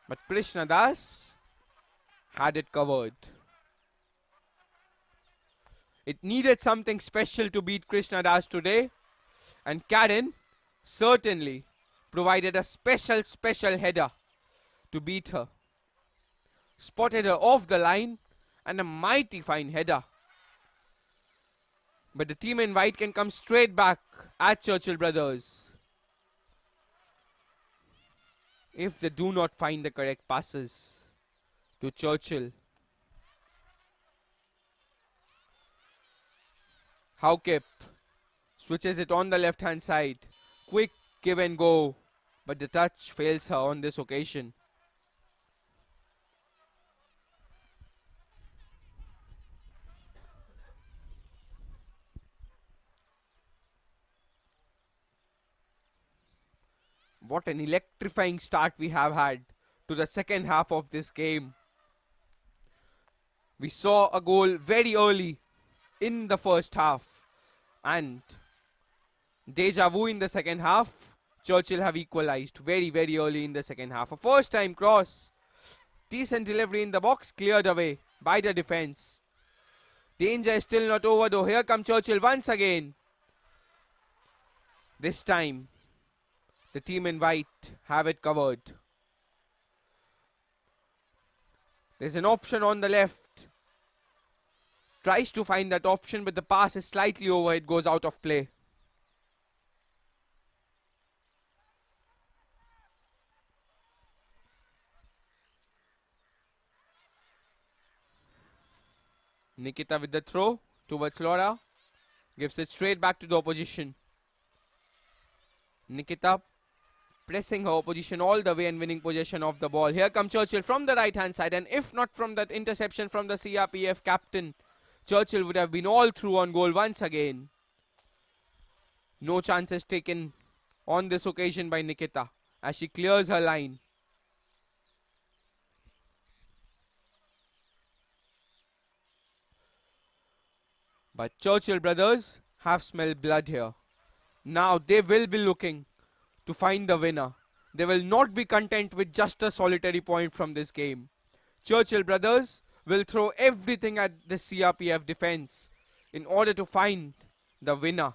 But Krishna Das had it covered. It needed something special to beat Krishna Das today, and Karen certainly provided a special header to beat her. Spotted her off the line, and a mighty fine header. But the team in white can come straight back at Churchill Brothers if they do not find the correct passes to Churchill. Haukip switches it on the left hand side. Quick give and go, but the touch fails her on this occasion. What an electrifying start we have had to the second half of this game. We saw a goal very early in the first half, and deja vu in the second half. Churchill have equalized very early in the second half. A first time cross. Decent delivery in the box, cleared away by the defense. Danger is still not over though. Here come Churchill once again. This time, the team in white have it covered. There's an option on the left. Tries to find that option, but the pass is slightly over. It goes out of play. Nikita with the throw towards Laura. Gives it straight back to the opposition. Nikita pressing her opposition all the way and winning possession of the ball. Here comes Churchill from the right hand side, and if not from that interception from the CRPF captain, Churchill would have been all through on goal once again. No chances taken on this occasion by Nikita as she clears her line. But Churchill Brothers have smelled blood here. Now they will be looking to find the winner. They will not be content with just a solitary point from this game. Churchill Brothers will throw everything at the CRPF defense in order to find the winner.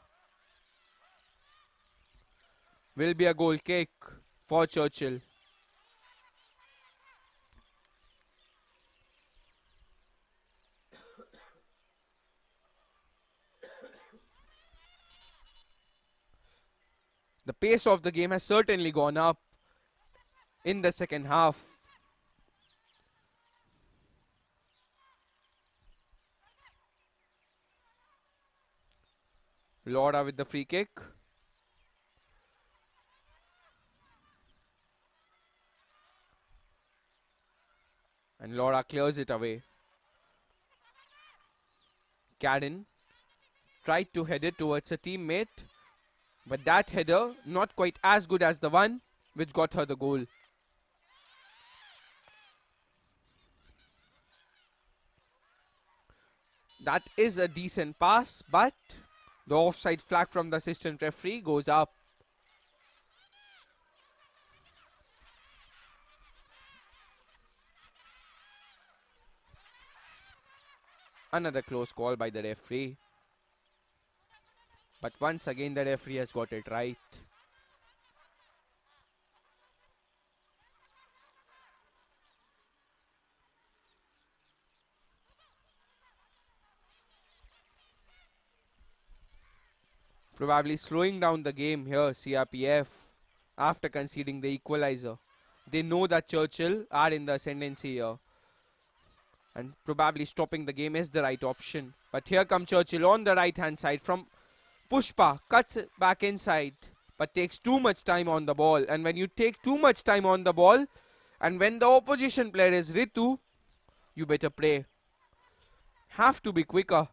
Will be a goal kick for Churchill. The pace of the game has certainly gone up in the second half. Laura with the free kick. And Laura clears it away. Karen tried to head it towards a teammate, but that header not quite as good as the one which got her the goal. That is a decent pass, but the offside flag from the assistant referee goes up. Another close call by the referee. But once again the referee has got it right. Probably slowing down the game here, CRPF, after conceding the equalizer. They know that Churchill are in the ascendancy here, and probably stopping the game is the right option. But here come Churchill on the right hand side from Pushpa, cuts it back inside, but takes too much time on the ball. And when you take too much time on the ball, and when the opposition player is Ritu, you better pray. Have to be quicker.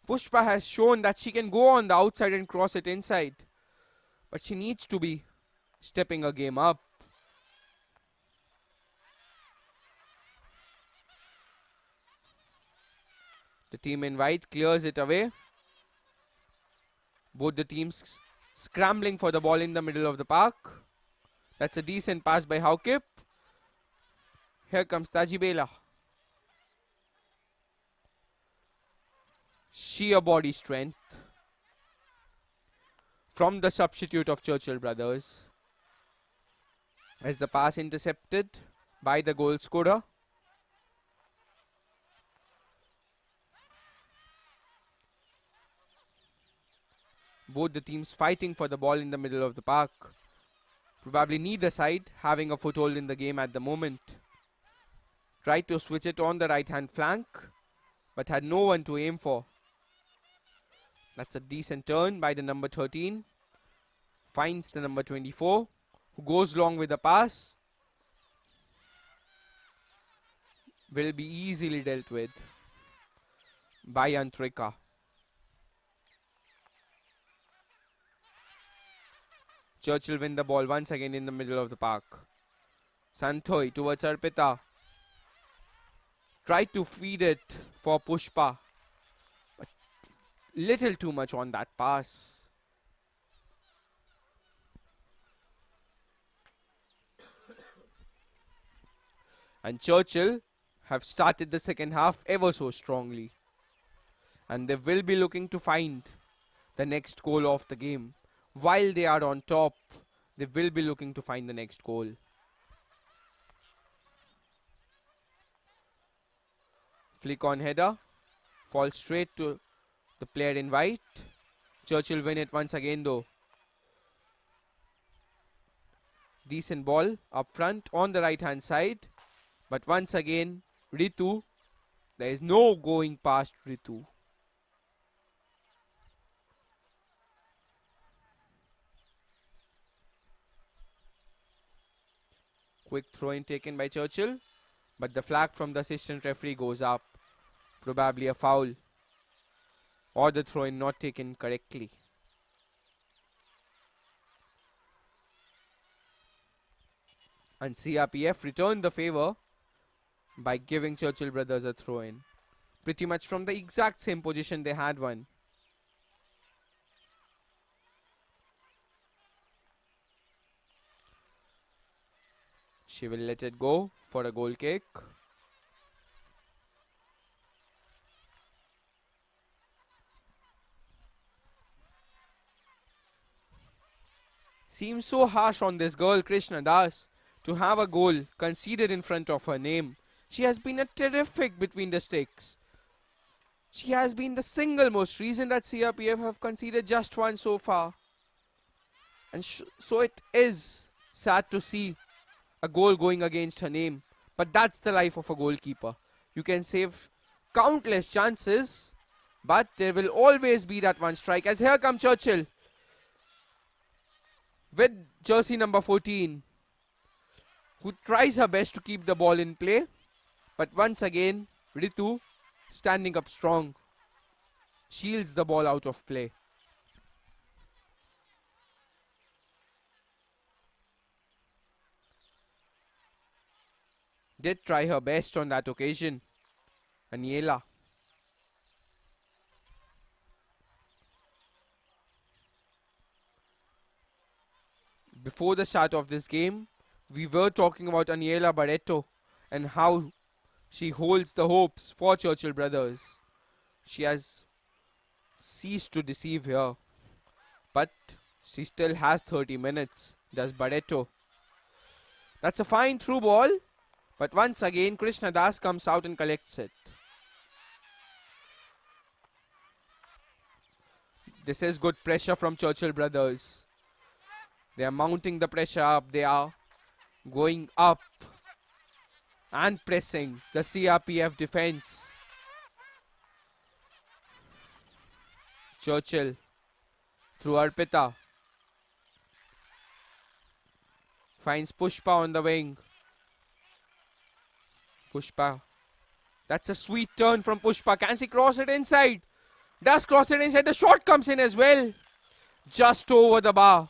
Pushpa has shown that she can go on the outside and cross it inside, but she needs to be stepping her game up. The team in white clears it away. Both the teams scrambling for the ball in the middle of the park. That's a decent pass by Haukip. Here comes Tajibela. sheer body strength from the substitute of Churchill brothers, as the pass intercepted by the goal scorer. Both the teams fighting for the ball in the middle of the park. Probably neither side having a foothold in the game at the moment. Tried to switch it on the right hand flank, but had no one to aim for. That's a decent turn by the number 13. Finds the number 24, who goes long with the pass. Will be easily dealt with by Antrika. Churchill win the ball once again in the middle of the park. Santhoi towards Arpita. Tried to feed it for Pushpa, but little too much on that pass. And Churchill have started the second half ever so strongly. And they will be looking to find the next goal of the game. While they are on top, they will be looking to find the next goal. Flick on header. Falls straight to the player in white. Churchill win it once again though. Decent ball up front on the right hand side. But once again, Ritu. There is no going past Ritu. Quick throw in taken by Churchill. But the flag from the assistant referee goes up. Probably a foul. Or the throw in not taken correctly. And CRPF returned the favour by giving Churchill brothers a throw in. Pretty much from the exact same position they had one. She will let it go for a goal kick. Seems so harsh on this girl, Krishna Das, to have a goal conceded in front of her name. She has been a terrific between the sticks. She has been the single most reason that CRPF have conceded just one so far. And so it is sad to see a goal going against her name. But that's the life of a goalkeeper. You can save countless chances, but there will always be that one strike. As here comes Churchill with jersey number 14, who tries her best to keep the ball in play. But once again, Ritu standing up strong, shields the ball out of play. Did try her best on that occasion. Aniela. Before the start of this game, we were talking about Aniela Barreto and how she holds the hopes for Churchill brothers. She has ceased to deceive here, but she still has 30 minutes, does Barreto. That's a fine through ball, but once again Krishna Das comes out and collects it. This is good pressure from Churchill brothers. They are mounting the pressure up. They are going up and pressing the CRPF defense. Churchill through Arpita. Finds Pushpa on the wing. Pushpa. That's a sweet turn from Pushpa. Can she cross it inside? Does cross it inside. The shot comes in as well. Just over the bar.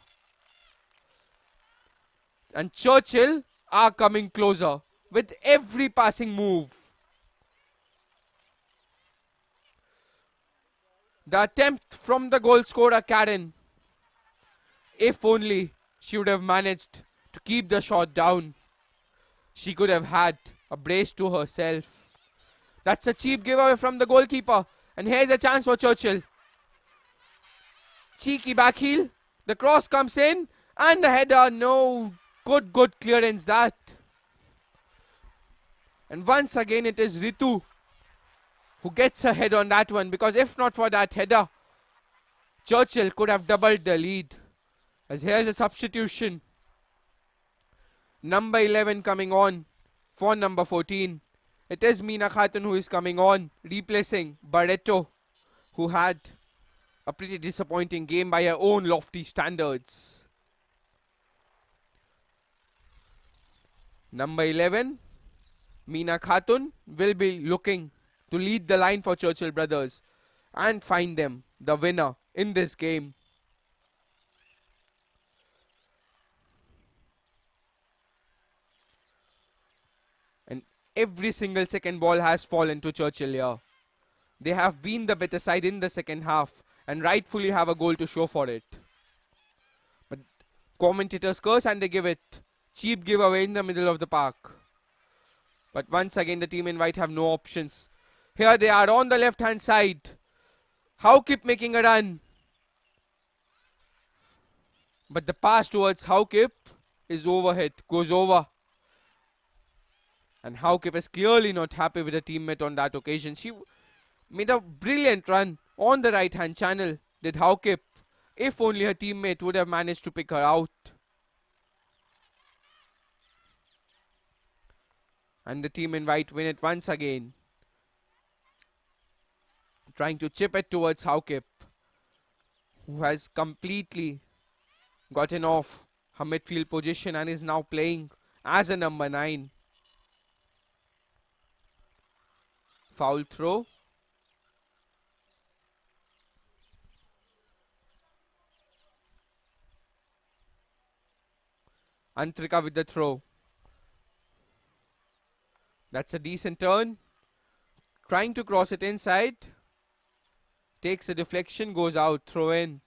And Churchill are coming closer with every passing move. The attempt from the goal scorer Karen. If only she would have managed to keep the shot down, she could have had a brace to herself. That's a cheap giveaway from the goalkeeper. And here's a chance for Churchill. Cheeky back heel. The cross comes in. And the header. No. Good clearance that. And once again it is Ritu who gets a head on that one. Because if not for that header, Churchill could have doubled the lead. As here's a substitution. Number 11 coming on for number 14. It is Meena Khatun who is coming on, replacing Barreto, who had a pretty disappointing game by her own lofty standards. Number 11, Meena Khatun, will be looking to lead the line for Churchill Brothers and find them the winner in this game. And every single second ball has fallen to Churchill here. They have been the better side in the second half and rightfully have a goal to show for it. But commentators curse and they give it. Cheap giveaway in the middle of the park. But once again the team in white have no options. Here they are on the left hand side. Haukip making a run. But the pass towards Haukip is overhit, goes over. And Haukip is clearly not happy with her teammate on that occasion. She made a brilliant run on the right hand channel, did Haukip. If only her teammate would have managed to pick her out. And the team in white win it once again. Trying to chip it towards Haukip, who has completely gotten off her midfield position and is now playing as a number 9. Foul throw. Antrika with the throw. That's a decent turn. Trying to cross it inside. Takes a deflection, goes out, throw in.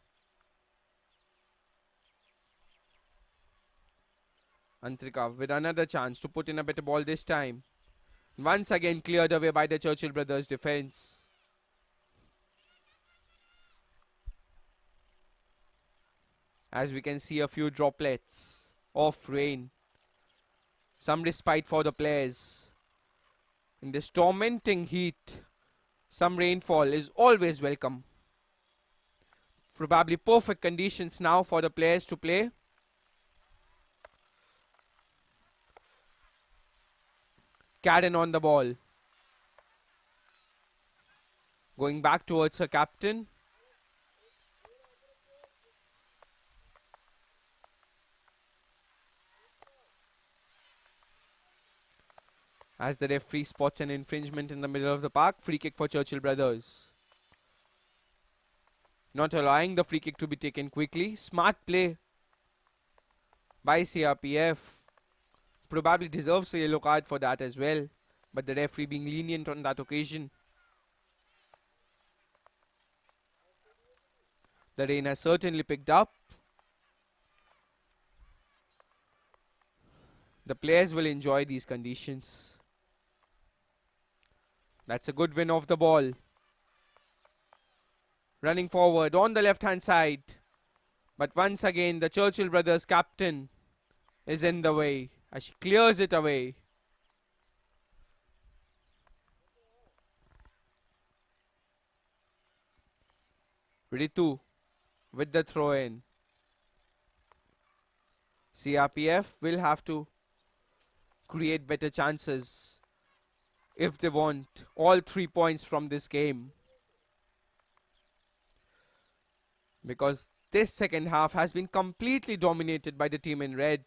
Antrika with another chance to put in a better ball this time. Once again cleared away by the Churchill Brothers defense. As we can see a few droplets of rain. Some respite for the players. In this tormenting heat, some rainfall is always welcome. Probably perfect conditions now for the players to play. Karen on the ball. Going back towards her captain. As the referee spots an infringement in the middle of the park, free kick for Churchill Brothers. Not allowing the free kick to be taken quickly. Smart play by CRPF. Probably deserves a yellow card for that as well. But the referee being lenient on that occasion. The rain has certainly picked up. The players will enjoy these conditions. That's a good win of the ball. Running forward on the left hand side. But once again the Churchill Brothers captain is in the way as she clears it away. Ritu with the throw in. CRPF will have to create better chances if they want all 3 points from this game. Because this second half has been completely dominated by the team in red.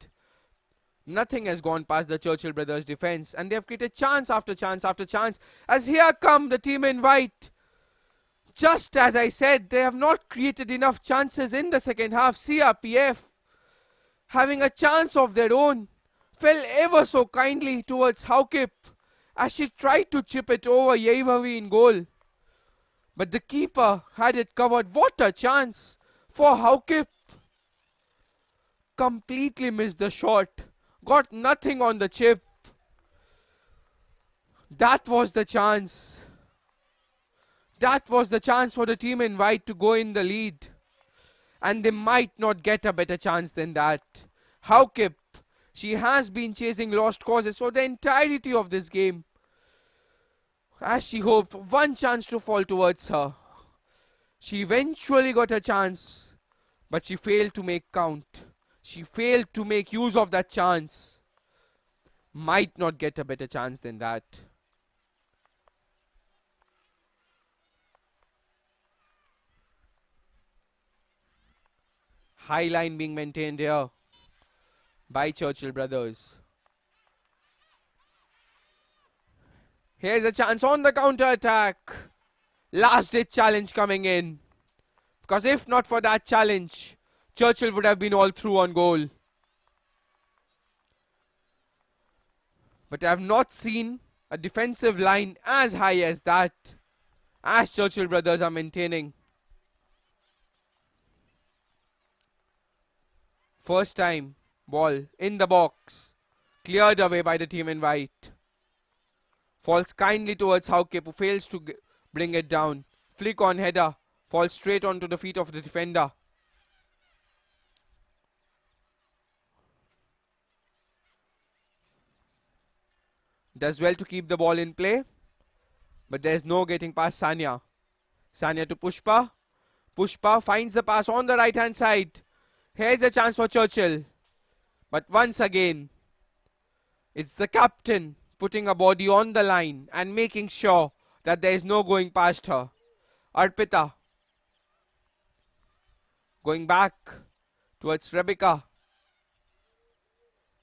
Nothing has gone past the Churchill Brothers defense and they have created chance after chance after chance. As here come the team in white. Just as I said, they have not created enough chances in the second half. CRPF, having a chance of their own, fell ever so kindly towards Haukip as she tried to chip it over Yeivavi in goal. But the keeper had it covered. What a chance for Haukip. Completely missed the shot. Got nothing on the chip. That was the chance. That was the chance for the team in white to go in the lead. And they might not get a better chance than that. Haukip, she has been chasing lost causes for the entirety of this game. As she hoped for one chance to fall towards her. She eventually got a chance, but she failed to make count. She failed to make use of that chance. Might not get a better chance than that. High line being maintained here by Churchill brothers. Here's a chance on the counter attack. Last ditch challenge coming in. Because if not for that challenge, Churchill would have been all through on goal. But I have not seen a defensive line as high as that, as Churchill brothers are maintaining. First time, ball in the box, cleared away by the team in white. Falls kindly towards Haukip, who fails to bring it down. Flick on header, falls straight onto the feet of the defender. Does well to keep the ball in play, but there's no getting past Sanya. Sanya to Pushpa. Pushpa finds the pass on the right hand side. Here's a chance for Churchill. But once again, it's the captain putting a body on the line and making sure that there is no going past her. Arpita going back towards Rebecca.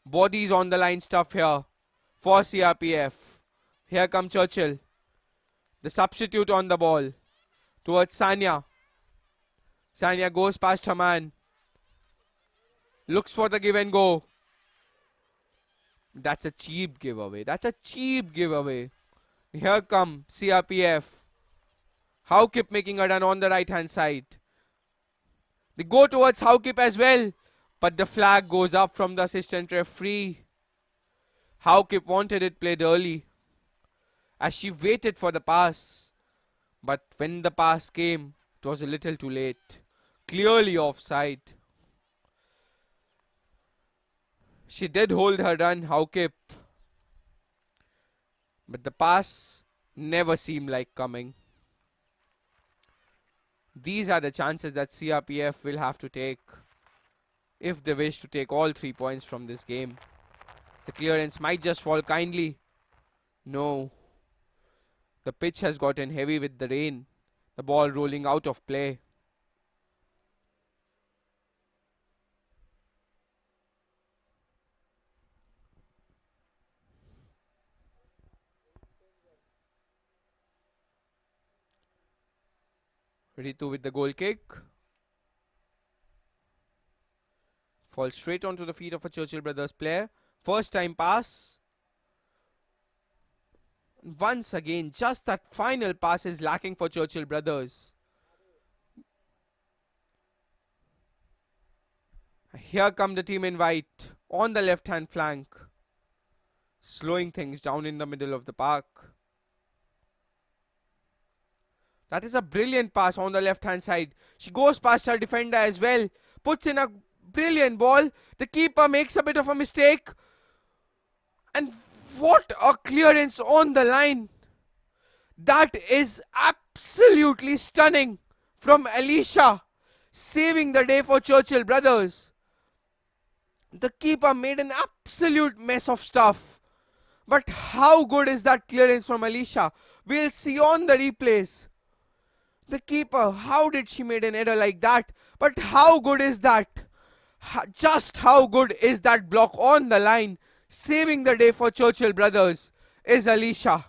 Bodies on the line stuff here for CRPF. Here come Churchill. The substitute on the ball towards Sanya. Sanya goes past her man. Looks for the give and go. That's a cheap giveaway. That's a cheap giveaway. Here come CRPF. Haukip making a run on the right hand side. They go towards Haukip as well. But the flag goes up from the assistant referee. Haukip wanted it played early, as she waited for the pass. But when the pass came, it was a little too late. Clearly offside. She did hold her run, Haukip. But the pass never seemed like coming. These are the chances that CRPF will have to take if they wish to take all 3 points from this game. The clearance might just fall kindly. No. The pitch has gotten heavy with the rain. The ball rolling out of play. Ritu with the goal kick. Falls straight onto the feet of a Churchill brothers player. First time pass. Once again, just that final pass is lacking for Churchill brothers. Here come the team in white on the left hand flank, slowing things down in the middle of the park. That is a brilliant pass on the left hand side. She goes past her defender as well. Puts in a brilliant ball. The keeper makes a bit of a mistake. And what a clearance on the line. That is absolutely stunning from Alicia, saving the day for Churchill brothers. The keeper made an absolute mess of stuff. But how good is that clearance from Alicia? We'll see on the replays. The keeper, how did she made an error like that? But how good is that? Just how good is that block on the line? Saving the day for Churchill brothers is Alicia.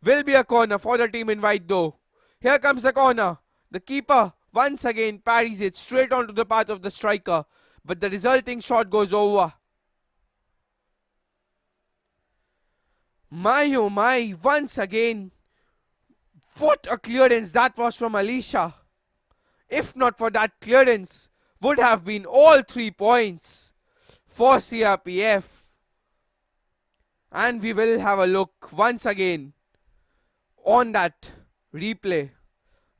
Will be a corner for the team in white though. Here comes the corner. The keeper once again parries it straight onto the path of the striker. But the resulting shot goes over. My oh my, once again. What a clearance that was from Alicia. If not for that clearance, would have been all 3 points for CRPF. And we will have a look once again on that Replay.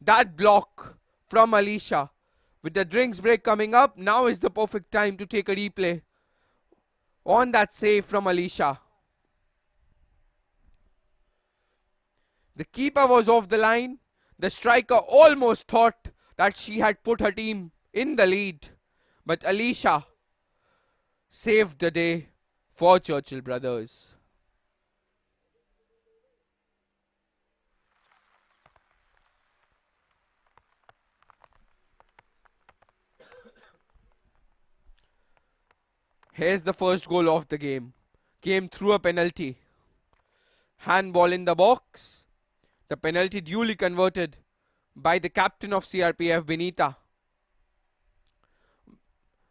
That block from Alicia. With the drinks break coming up, now is the perfect time to take a replay on that save from Alicia. The keeper was off the line. The striker almost thought that she had put her team in the lead. But Alicia saved the day for Churchill Brothers. Here's the first goal of the game. Came through a penalty. Handball in the box. The penalty duly converted by the captain of CRPF, Benita.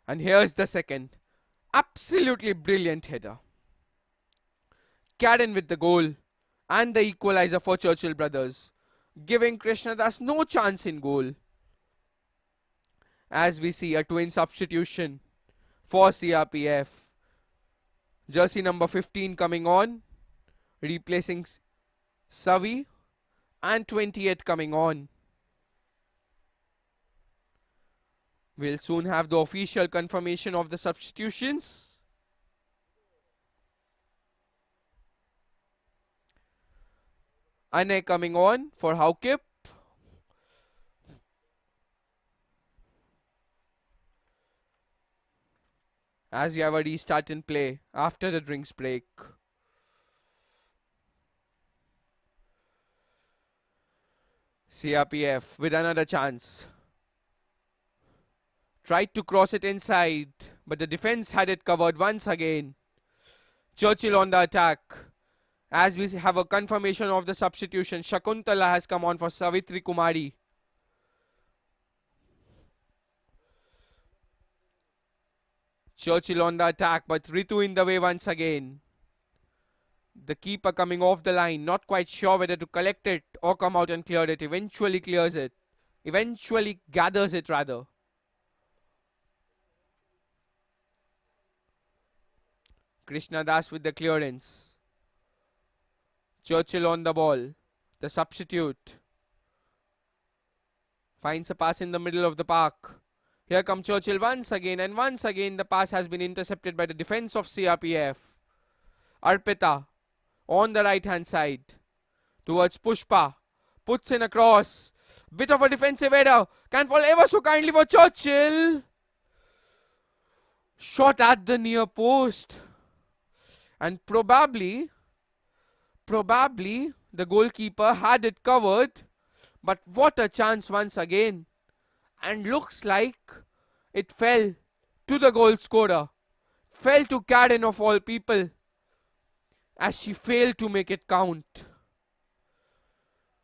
And here's the second. Absolutely brilliant header. Karen with the goal and the equalizer for Churchill Brothers, giving Krishnadas no chance in goal. As we see a twin substitution for CRPF. Jersey number 15 coming on, replacing Savi, and 28 coming on. We'll soon have the official confirmation of the substitutions. Ane coming on for Haukip. As we have a restart in play after the drinks break. CRPF with another chance. Tried to cross it inside, but the defense had it covered once again. Churchill on the attack. As we have a confirmation of the substitution, Shakuntala has come on for Savitri Kumari. Churchill on the attack, but Ritu in the way once again. The keeper coming off the line, not quite sure whether to collect it or come out and clear it. Eventually clears it. Eventually gathers it rather. Krishna Das with the clearance. Churchill on the ball. The substitute. Finds a pass in the middle of the park. Here comes Churchill once again, and once again the pass has been intercepted by the defense of CRPF. Arpita on the right hand side towards Pushpa. Puts in a cross. Bit of a defensive header. Can fall ever so kindly for Churchill. Shot at the near post. And probably the goalkeeper had it covered. But what a chance once again. And looks like it fell to the goal scorer. Fell to Karen of all people, as she failed to make it count.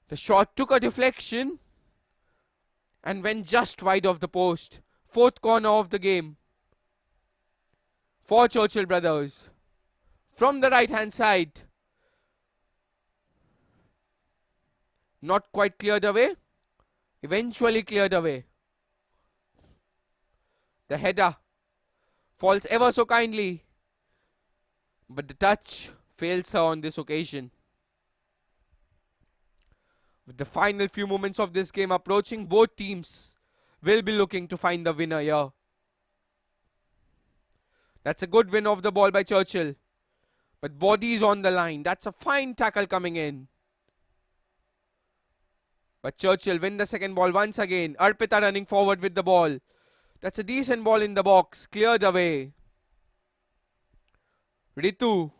The shot took a deflection and went just wide of the post. Fourth corner of the game for Churchill Brothers. From the right hand side. Not quite cleared away. Eventually cleared away. The header falls ever so kindly, but the touch fails her on this occasion. With the final few moments of this game approaching, both teams will be looking to find the winner here. That's a good win of the ball by Churchill, but body is on the line. That's a fine tackle coming in. But Churchill win the second ball once again. Arpita running forward with the ball. That's a decent ball in the box. Cleared away. Ritu.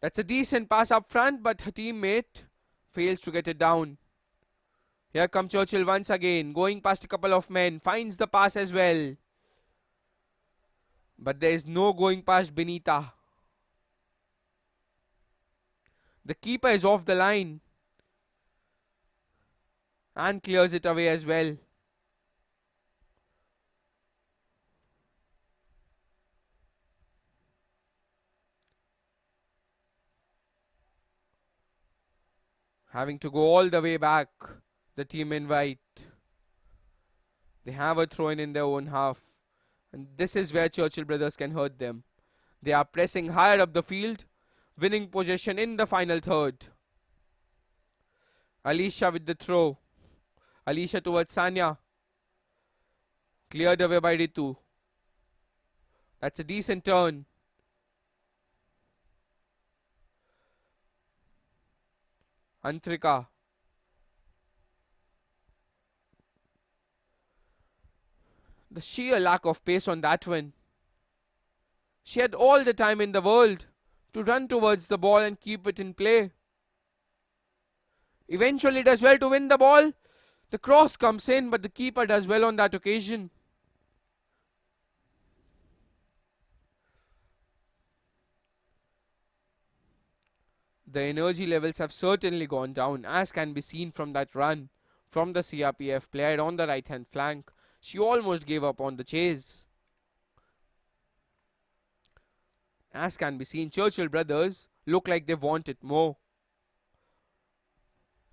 That's a decent pass up front, but her teammate fails to get it down. Here comes Churchill once again. Going past a couple of men. Finds the pass as well. But there is no going past Benita. The keeper is off the line. And clears it away as well. Having to go all the way back, the team in white. They have a throw in their own half. And this is where Churchill Brothers can hurt them. They are pressing higher up the field, winning possession in the final third. Alicia with the throw. Alicia towards Sanya. Cleared away by Ritu. That's a decent turn. Antrika. The sheer lack of pace on that one. She had all the time in the world to run towards the ball and keep it in play. Eventually does well to win the ball. The cross comes in, but the keeper does well on that occasion. The energy levels have certainly gone down, as can be seen from that run from the CRPF player on the right hand flank. She almost gave up on the chase. As can be seen, Churchill brothers look like they want it more.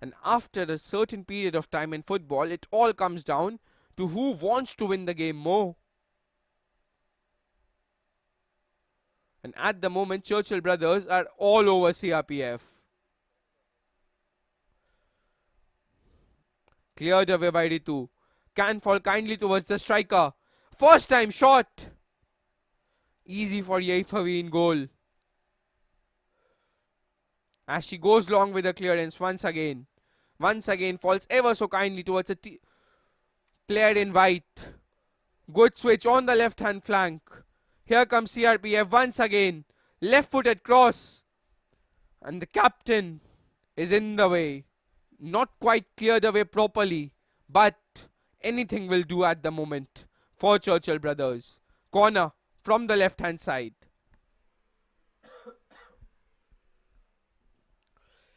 And after a certain period of time in football, it all comes down to who wants to win the game more. And at the moment, Churchill brothers are all over CRPF. Cleared away by Ritu. Can fall kindly towards the striker. First time shot. Easy for Yaifavi in goal. As she goes long with the clearance once again. Once again falls ever so kindly towards a player in white. Good switch on the left hand flank. Here comes CRPF once again. Left footed cross. And the captain is in the way. Not quite cleared away properly. But anything will do at the moment for Churchill brothers. Corner from the left hand side.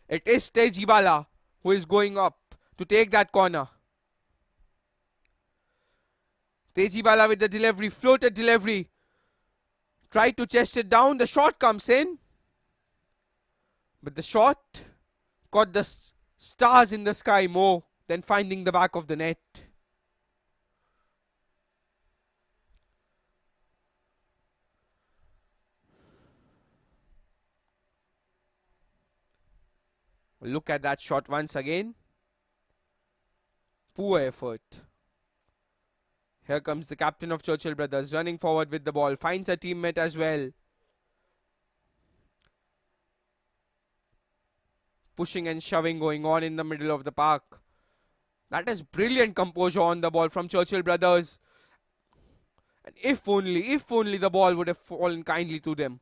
It is Tejibala who is going up to take that corner. Tejibala with the delivery, floated delivery. Tried to chest it down, the shot comes in. But the shot caught the stars in the sky more than finding the back of the net. Look at that shot once again. Poor effort. Here comes the captain of Churchill brothers running forward with the ball. Finds a teammate as well. Pushing and shoving going on in the middle of the park. That is brilliant composure on the ball from Churchill brothers. And if only the ball would have fallen kindly to them.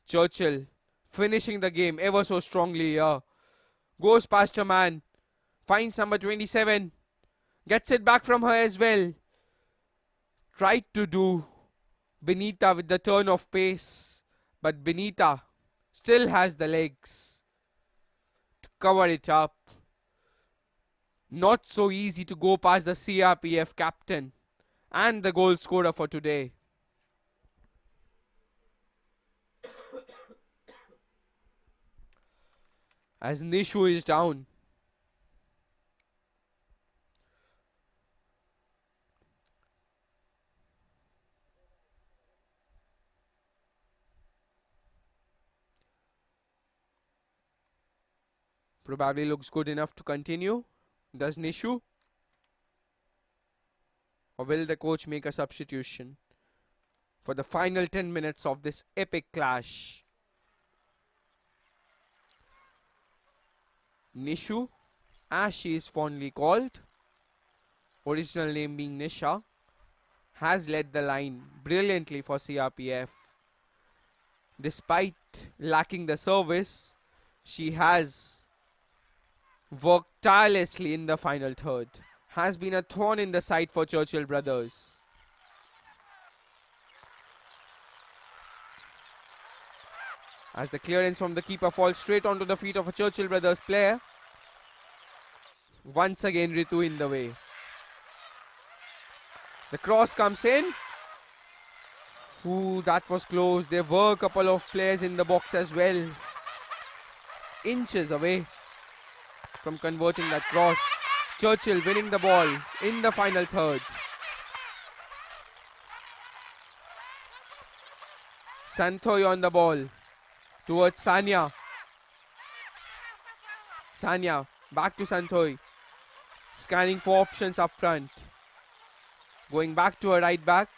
Churchill finishing the game ever so strongly here. Goes past a man. Finds number 27. Gets it back from her as well. Tried to do Benita with the turn of pace. But Benita still has the legs to cover it up. Not so easy to go past the CRPF captain and the goal scorer for today. As Nishu is down. Probably looks good enough to continue. Does Nishu? Or will the coach make a substitution for the final 10 minutes of this epic clash? Nishu, as she is fondly called, original name being Nisha, has led the line brilliantly for CRPF. Despite lacking the service, she has worked tirelessly in the final third. Has been a thorn in the side for Churchill brothers. As the clearance from the keeper falls straight onto the feet of a Churchill brothers player. Once again Ritu in the way. The cross comes in. Ooh, that was close. There were a couple of players in the box as well. Inches away from converting that cross. Churchill winning the ball in the final third. Santhoy on the ball towards Sanya. Sanya back to Santoy. Scanning for options up front. Going back to a right back.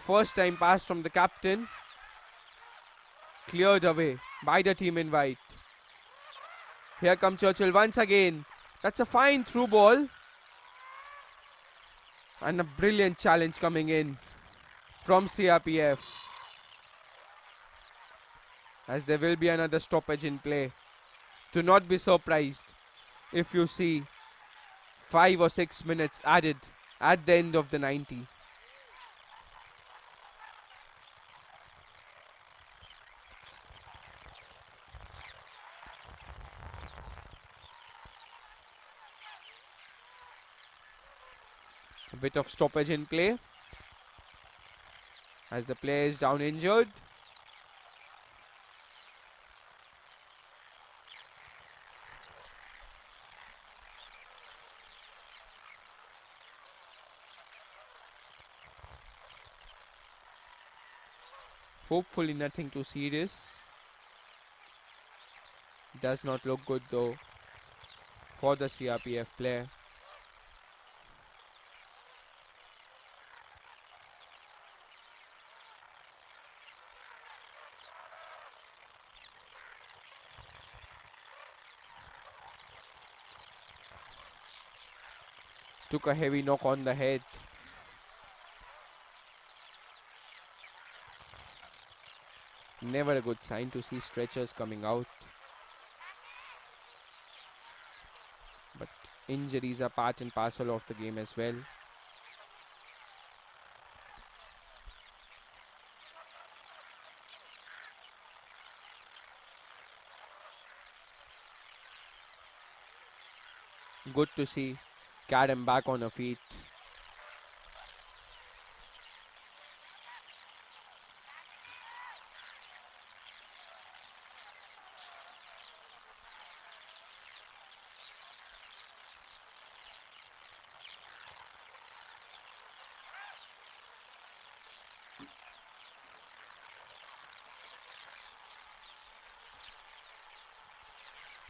First time pass from the captain. Cleared away by the team in white. Here come Churchill once again. That's a fine through ball. And a brilliant challenge coming in from CRPF. As there will be another stoppage in play. Do not be surprised if you see 5 or 6 minutes added at the end of the 90. A bit of stoppage in play as the player is down injured. Hopefully nothing too serious. Does not look good though for the CRPF player. Took a heavy knock on the head. Never a good sign to see stretchers coming out. But injuries are part and parcel of the game as well. Good to see Kadam back on her feet.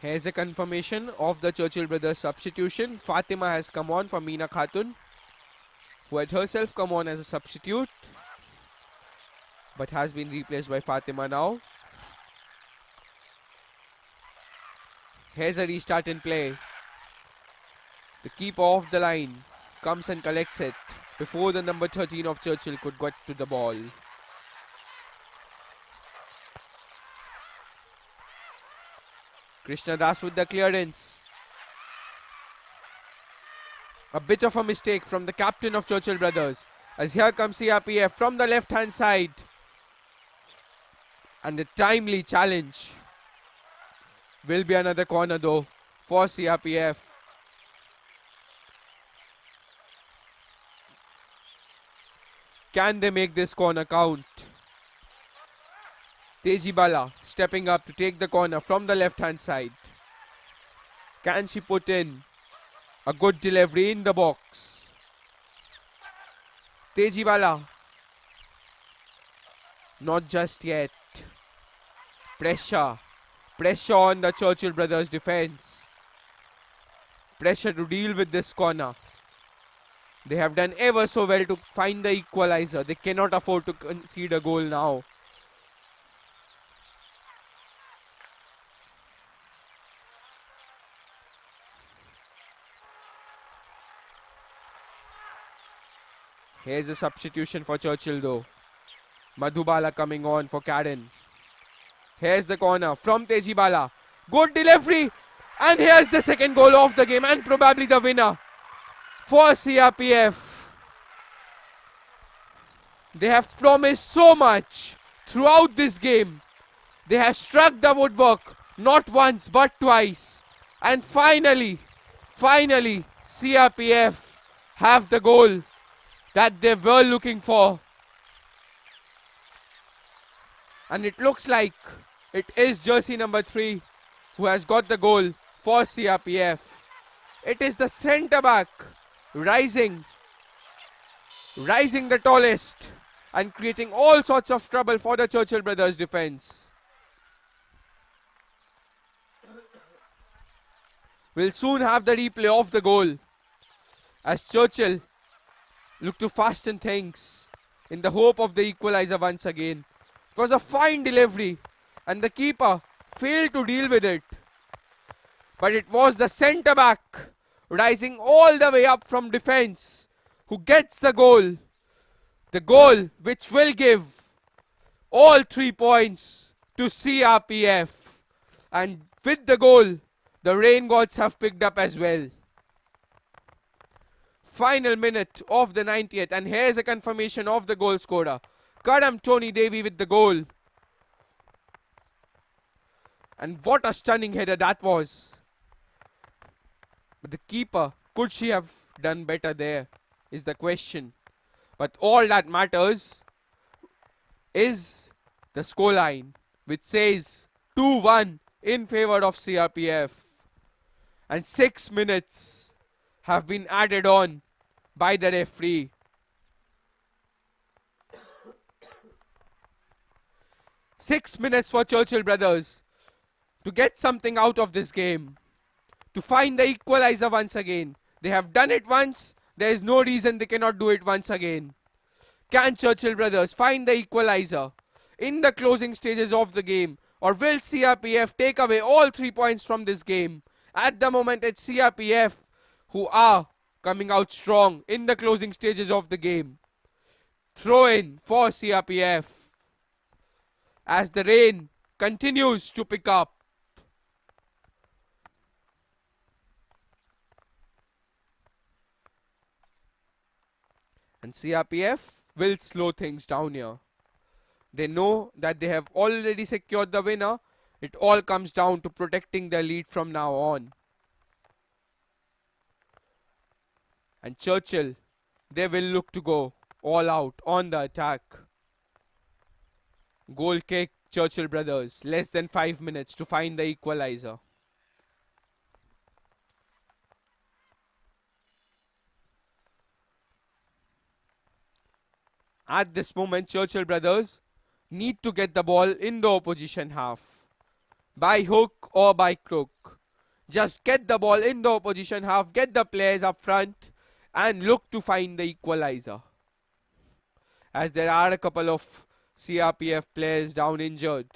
Here's a confirmation of the Churchill brothers substitution. Fatima has come on for Meena Khatun, who had herself come on as a substitute, but has been replaced by Fatima now. Here's a restart in play. The keeper off the line comes and collects it before the number 13 of Churchill could get to the ball. Krishna Das with the clearance. A bit of a mistake from the captain of Churchill brothers, as here comes CRPF from the left hand side. And a timely challenge. Will be another corner though for CRPF. Can they make this corner count? Teji Bala stepping up to take the corner from the left hand side. Can she put in a good delivery in the box? Teji Bala. Not just yet. Pressure. Pressure on the Churchill brothers defense. Pressure to deal with this corner. They have done ever so well to find the equalizer. They cannot afford to concede a goal now. Here's a substitution for Churchill though. Madhubala coming on for Karen. Here's the corner from Teji Bala. Good delivery. And here's the second goal of the game and probably the winner for CRPF. They have promised so much throughout this game. They have struck the woodwork not once but twice. And finally, CRPF have the goal that they were looking for. And it looks like it is jersey number 3 who has got the goal for CRPF. It is the centre back rising the tallest and creating all sorts of trouble for the Churchill brothers defense. We'll soon have the replay of the goal as Churchill look to fasten things in the hope of the equalizer once again. It was a fine delivery and the keeper failed to deal with it. But it was the centre back rising all the way up from defence who gets the goal. The goal which will give all 3 points to CRPF. And with the goal, the rain gods have picked up as well. Final minute of the 90th, and here's a confirmation of the goal scorer. Kadam Tony Devi with the goal. And what a stunning header that was. But the keeper, could she have done better there, is the question. But all that matters is the scoreline, which says 2-1 in favour of CRPF. And 6 minutes have been added on by the referee. Six minutes for Churchill brothers to get something out of this game, to find the equalizer once again. They have done it once, there is no reason they cannot do it once again. Can Churchill brothers find the equalizer in the closing stages of the game, or will CRPF take away all 3 points from this game? At the moment it's CRPF who are coming out strong in the closing stages of the game. Throw in for CRPF as the rain continues to pick up. And CRPF will slow things down here. They know that they have already secured the winner. It all comes down to protecting their lead from now on. And Churchill, they will look to go all out on the attack. Goal kick, Churchill brothers. Less than 5 minutes to find the equalizer. At this moment, Churchill brothers need to get the ball in the opposition half. By hook or by crook. Just get the ball in the opposition half, get the players up front and look to find the equalizer. As there are a couple of CRPF players down injured.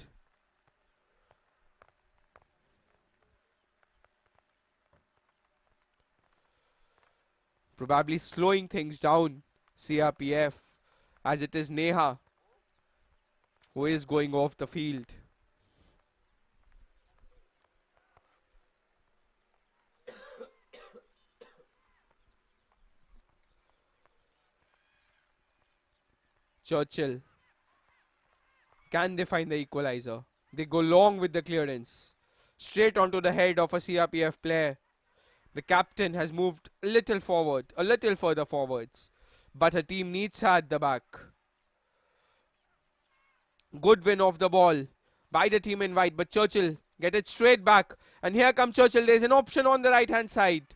Probably slowing things down, CRPF, as it is Neha who is going off the field. Churchill. Can they find the equalizer? They go long with the clearance. Straight onto the head of a CRPF player. The captain has moved a little forward, a little further forwards. But a team needs her at the back. Good win of the ball by the team in white, but Churchill get it straight back. And here comes Churchill. There's an option on the right hand side.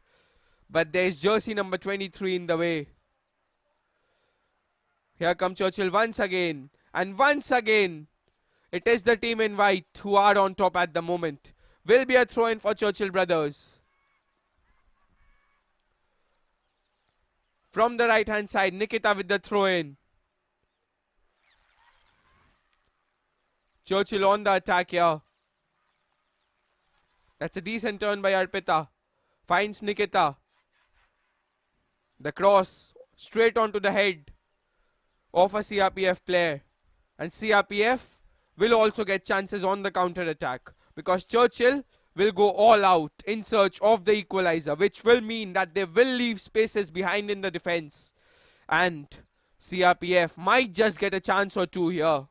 But there's jersey number 23 in the way. Here comes Churchill once again. And once again, it is the team in white who are on top at the moment. Will be a throw in for Churchill brothers. From the right hand side, Nikita with the throw in. Churchill on the attack here. That's a decent turn by Arpita. Finds Nikita. The cross straight onto the head of a CRPF player. And CRPF will also get chances on the counter attack, because Churchill will go all out in search of the equalizer, which will mean that they will leave spaces behind in the defense. And CRPF might just get a chance or two here.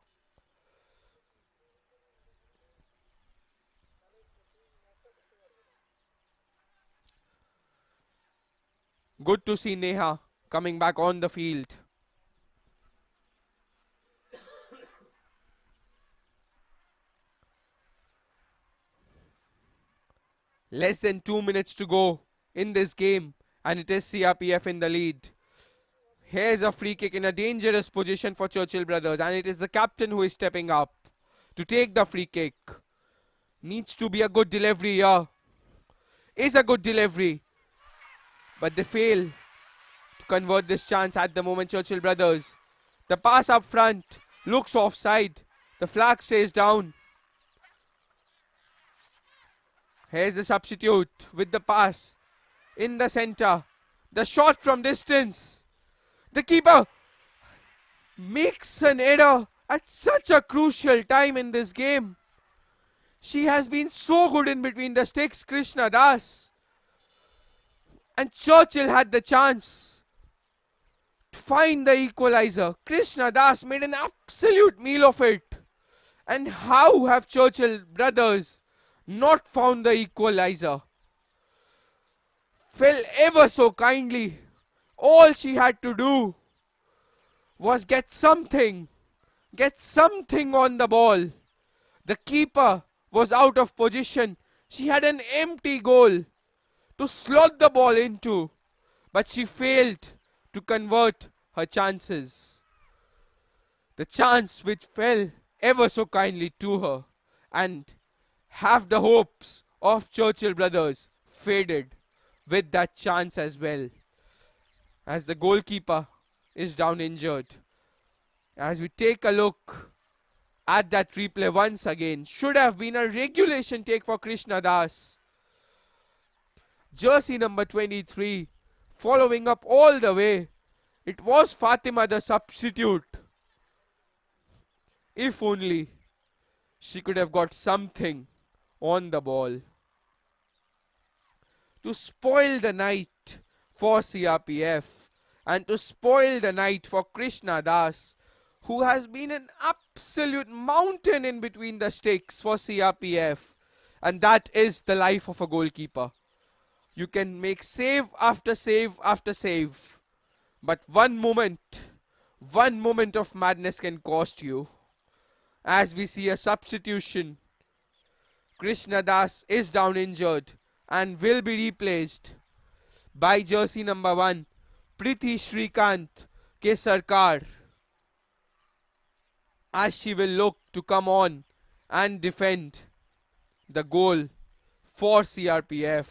Good to see Neha coming back on the field. Less than 2 minutes to go in this game, and it is CRPF in the lead. Here's a free kick in a dangerous position for Churchill brothers, and it is the captain who is stepping up to take the free kick. Needs to be a good delivery here. Is a good delivery. But they fail to convert this chance at the moment, Churchill brothers. The pass up front looks offside. The flag stays down. Here's the substitute with the pass in the center. The shot from distance. The keeper makes an error at such a crucial time in this game. She has been so good in between the sticks, Krishna Das. And Churchill had the chance to find the equalizer. Krishna Das made an absolute meal of it. And how have Churchill brothers not found the equalizer? Fell ever so kindly. All she had to do was get something on the ball. The keeper was out of position. She had an empty goal to slot the ball into, but she failed to convert her chances. The chance which fell ever so kindly to her, and half the hopes of Churchill brothers faded with that chance as well, as the goalkeeper is down injured. As we take a look at that replay once again, should have been a regulation take for Krishna Das. Jersey number 23 following up all the way. It was Fatima the substitute. If only she could have got something on the ball to spoil the night for CRPF and to spoil the night for Krishna Das, who has been an absolute mountain in between the sticks for CRPF. And that is the life of a goalkeeper. You can make save after save after save, but one moment of madness can cost you. As we see a substitution, Krishna Das is down injured and will be replaced by jersey number 1, Priti Shrikant Kesarkar, as she will look to come on and defend the goal for CRPF.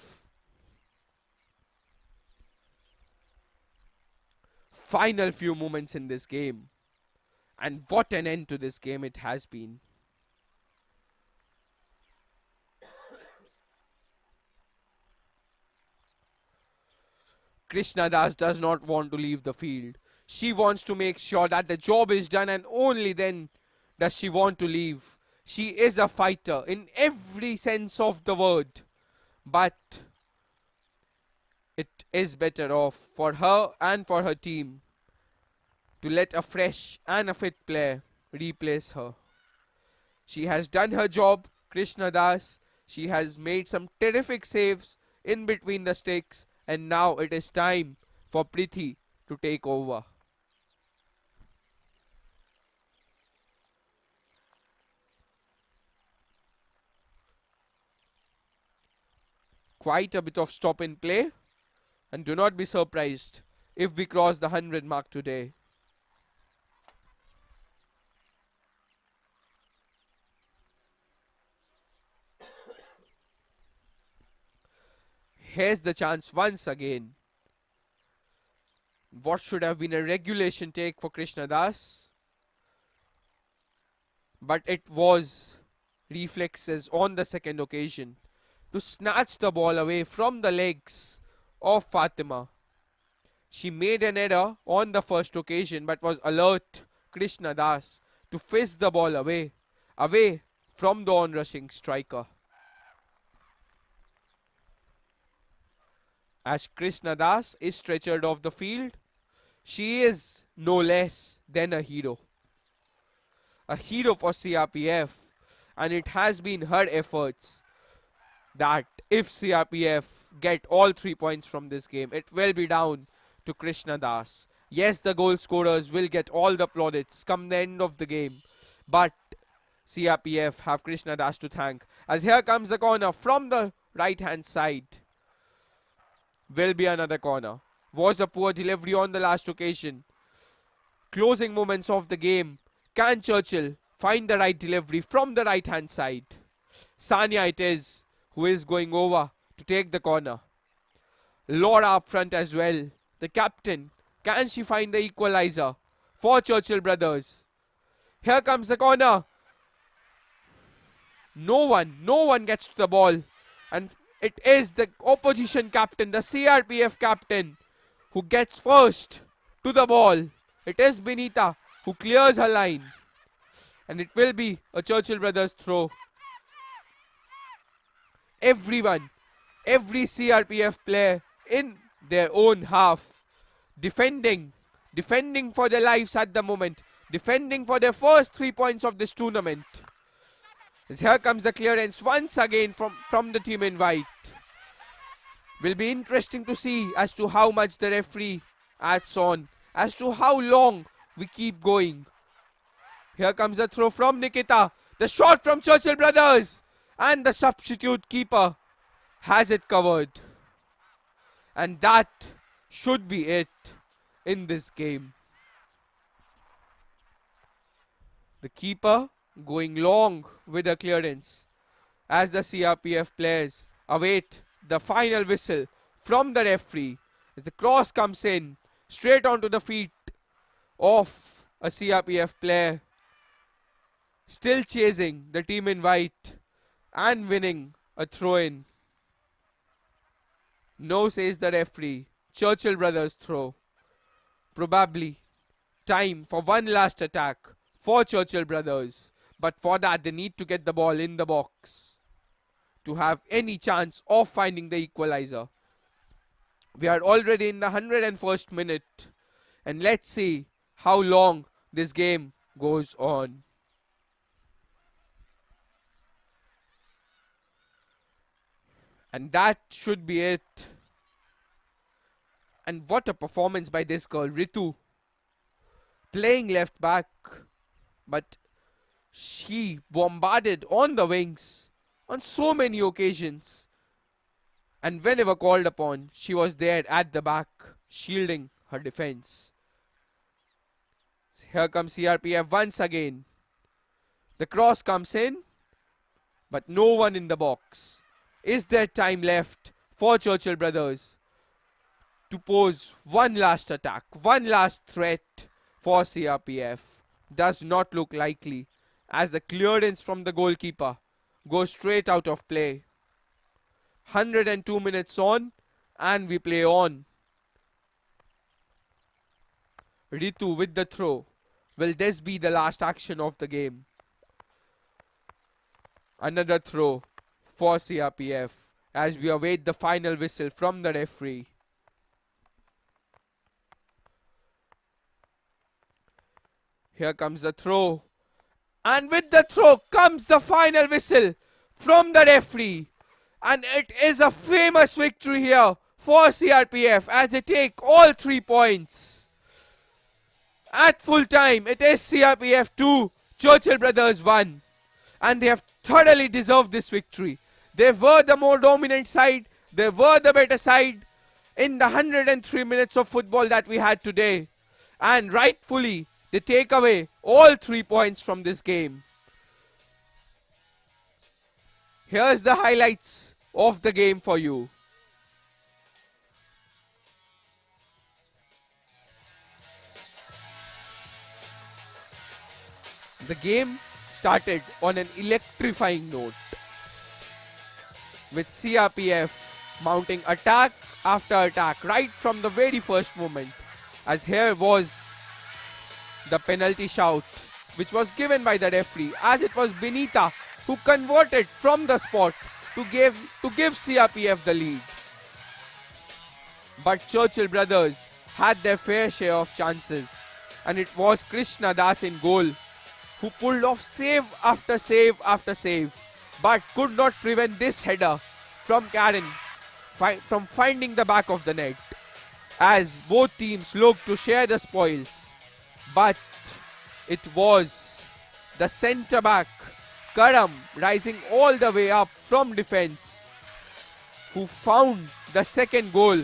Final few moments in this game, and what an end to this game it has been. Krishna Das does not want to leave the field. She wants to make sure that the job is done, and only then does she want to leave. She is a fighter in every sense of the word, but it is better off for her and for her team to let a fresh and a fit player replace her. She has done her job, Krishna Das. She has made some terrific saves in between the sticks, and now it is time for Priti to take over. Quite a bit of stop in play, and do not be surprised if we cross the 100 mark today. Here's the chance once again. What should have been a regulation take for Krishna Das, but it was reflexes on the second occasion to snatch the ball away from the legs of Fatima. She made an error on the first occasion, but was alert, Krishna Das, to fist the ball away from the onrushing striker. As Krishna Das is stretchered off the field, she is no less than a hero. A hero for CRPF, and it has been her efforts that if CRPF get all 3 points from this game, it will be down to Krishna Das. Yes, the goal scorers will get all the plaudits come the end of the game, but CRPF have Krishna Das to thank. As here comes the corner from the right hand side. Will be another corner. Was a poor delivery on the last occasion. Closing moments of the game. Can Churchill find the right delivery from the right hand side? Sanya it is who is going over to take the corner. Laura up front as well. The captain. Can she find the equalizer for Churchill Brothers? Here comes the corner. No one gets to the ball. And it is the opposition captain, the CRPF captain, who gets first to the ball. It is Benita who clears her line. And it will be a Churchill Brothers throw. Everyone, every CRPF player in their own half, defending for their lives at the moment, defending for their first 3 points of this tournament. As here comes the clearance once again from the team in white. Will be interesting to see as to how much the referee adds on, as to how long we keep going. Here comes the throw from Nikita, the shot from Churchill Brothers, and the substitute keeper has it covered. And that should be it in this game. The keeper going long with a clearance as the CRPF players await the final whistle from the referee as the cross comes in straight onto the feet of a CRPF player, still chasing the team in white and winning a throw-in. No, says the referee. Churchill Brothers throw. Probably time for one last attack for Churchill Brothers. But for that they need to get the ball in the box to have any chance of finding the equalizer. We are already in the 101st minute. And let's see how long this game goes on. And that should be it. And what a performance by this girl, Ritu. Playing left back. But she bombarded on the wings on so many occasions. And whenever called upon, she was there at the back, shielding her defense. Here comes CRPF once again. The cross comes in, but no one in the box. Is there time left for Churchill Brothers to pose one last attack, one last threat for CRPF? Does not look likely as the clearance from the goalkeeper goes straight out of play. 102 minutes on and we play on. Ritu with the throw. Will this be the last action of the game? Another throw for CRPF as we await the final whistle from the referee. Here comes the throw. And with the throw comes the final whistle from the referee. And it is a famous victory here for CRPF as they take all 3 points. At full time, it is CRPF 2, Churchill Brothers 1. And they have thoroughly deserved this victory. They were the more dominant side. They were the better side in the 103 minutes of football that we had today. And rightfully, they take away all 3 points from this game. Here's the highlights of the game for you. The game started on an electrifying note, with CRPF mounting attack after attack right from the very first moment. As here was the penalty shout, which was given by the referee, as it was Benita who converted from the spot to give CRPF the lead. But Churchill Brothers had their fair share of chances, and it was Krishna Das in goal who pulled off save after save after save, but could not prevent this header from Karen from finding the back of the net, as both teams looked to share the spoils. But it was the centre back Karam, rising all the way up from defense, who found the second goal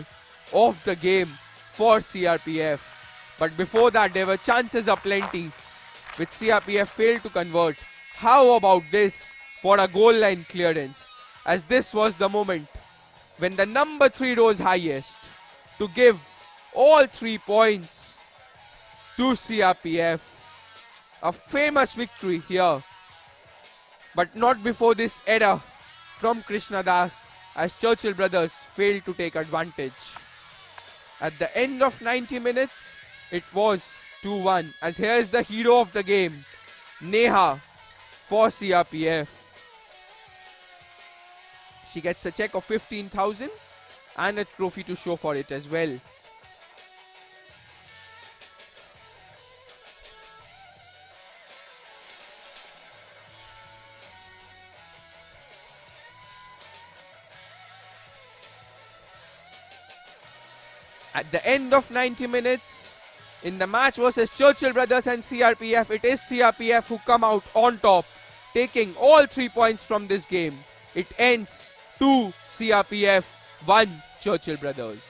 of the game for CRPF. But before that, there were chances aplenty, which CRPF failed to convert. How about this for a goal line clearance, as this was the moment when the number 3 rose highest to give all 3 points to CRPF. A famous victory here, but not before this error from Krishna Das, as Churchill brothers failed to take advantage. At the end of 90 minutes, it was 2-1, as here is the hero of the game, Neha, for CRPF. She gets a check of 15,000 and a trophy to show for it as well. At the end of 90 minutes, in the match versus Churchill brothers and CRPF, it is CRPF who come out on top, taking all 3 points from this game. It ends 2 CRPF, 1 Churchill brothers.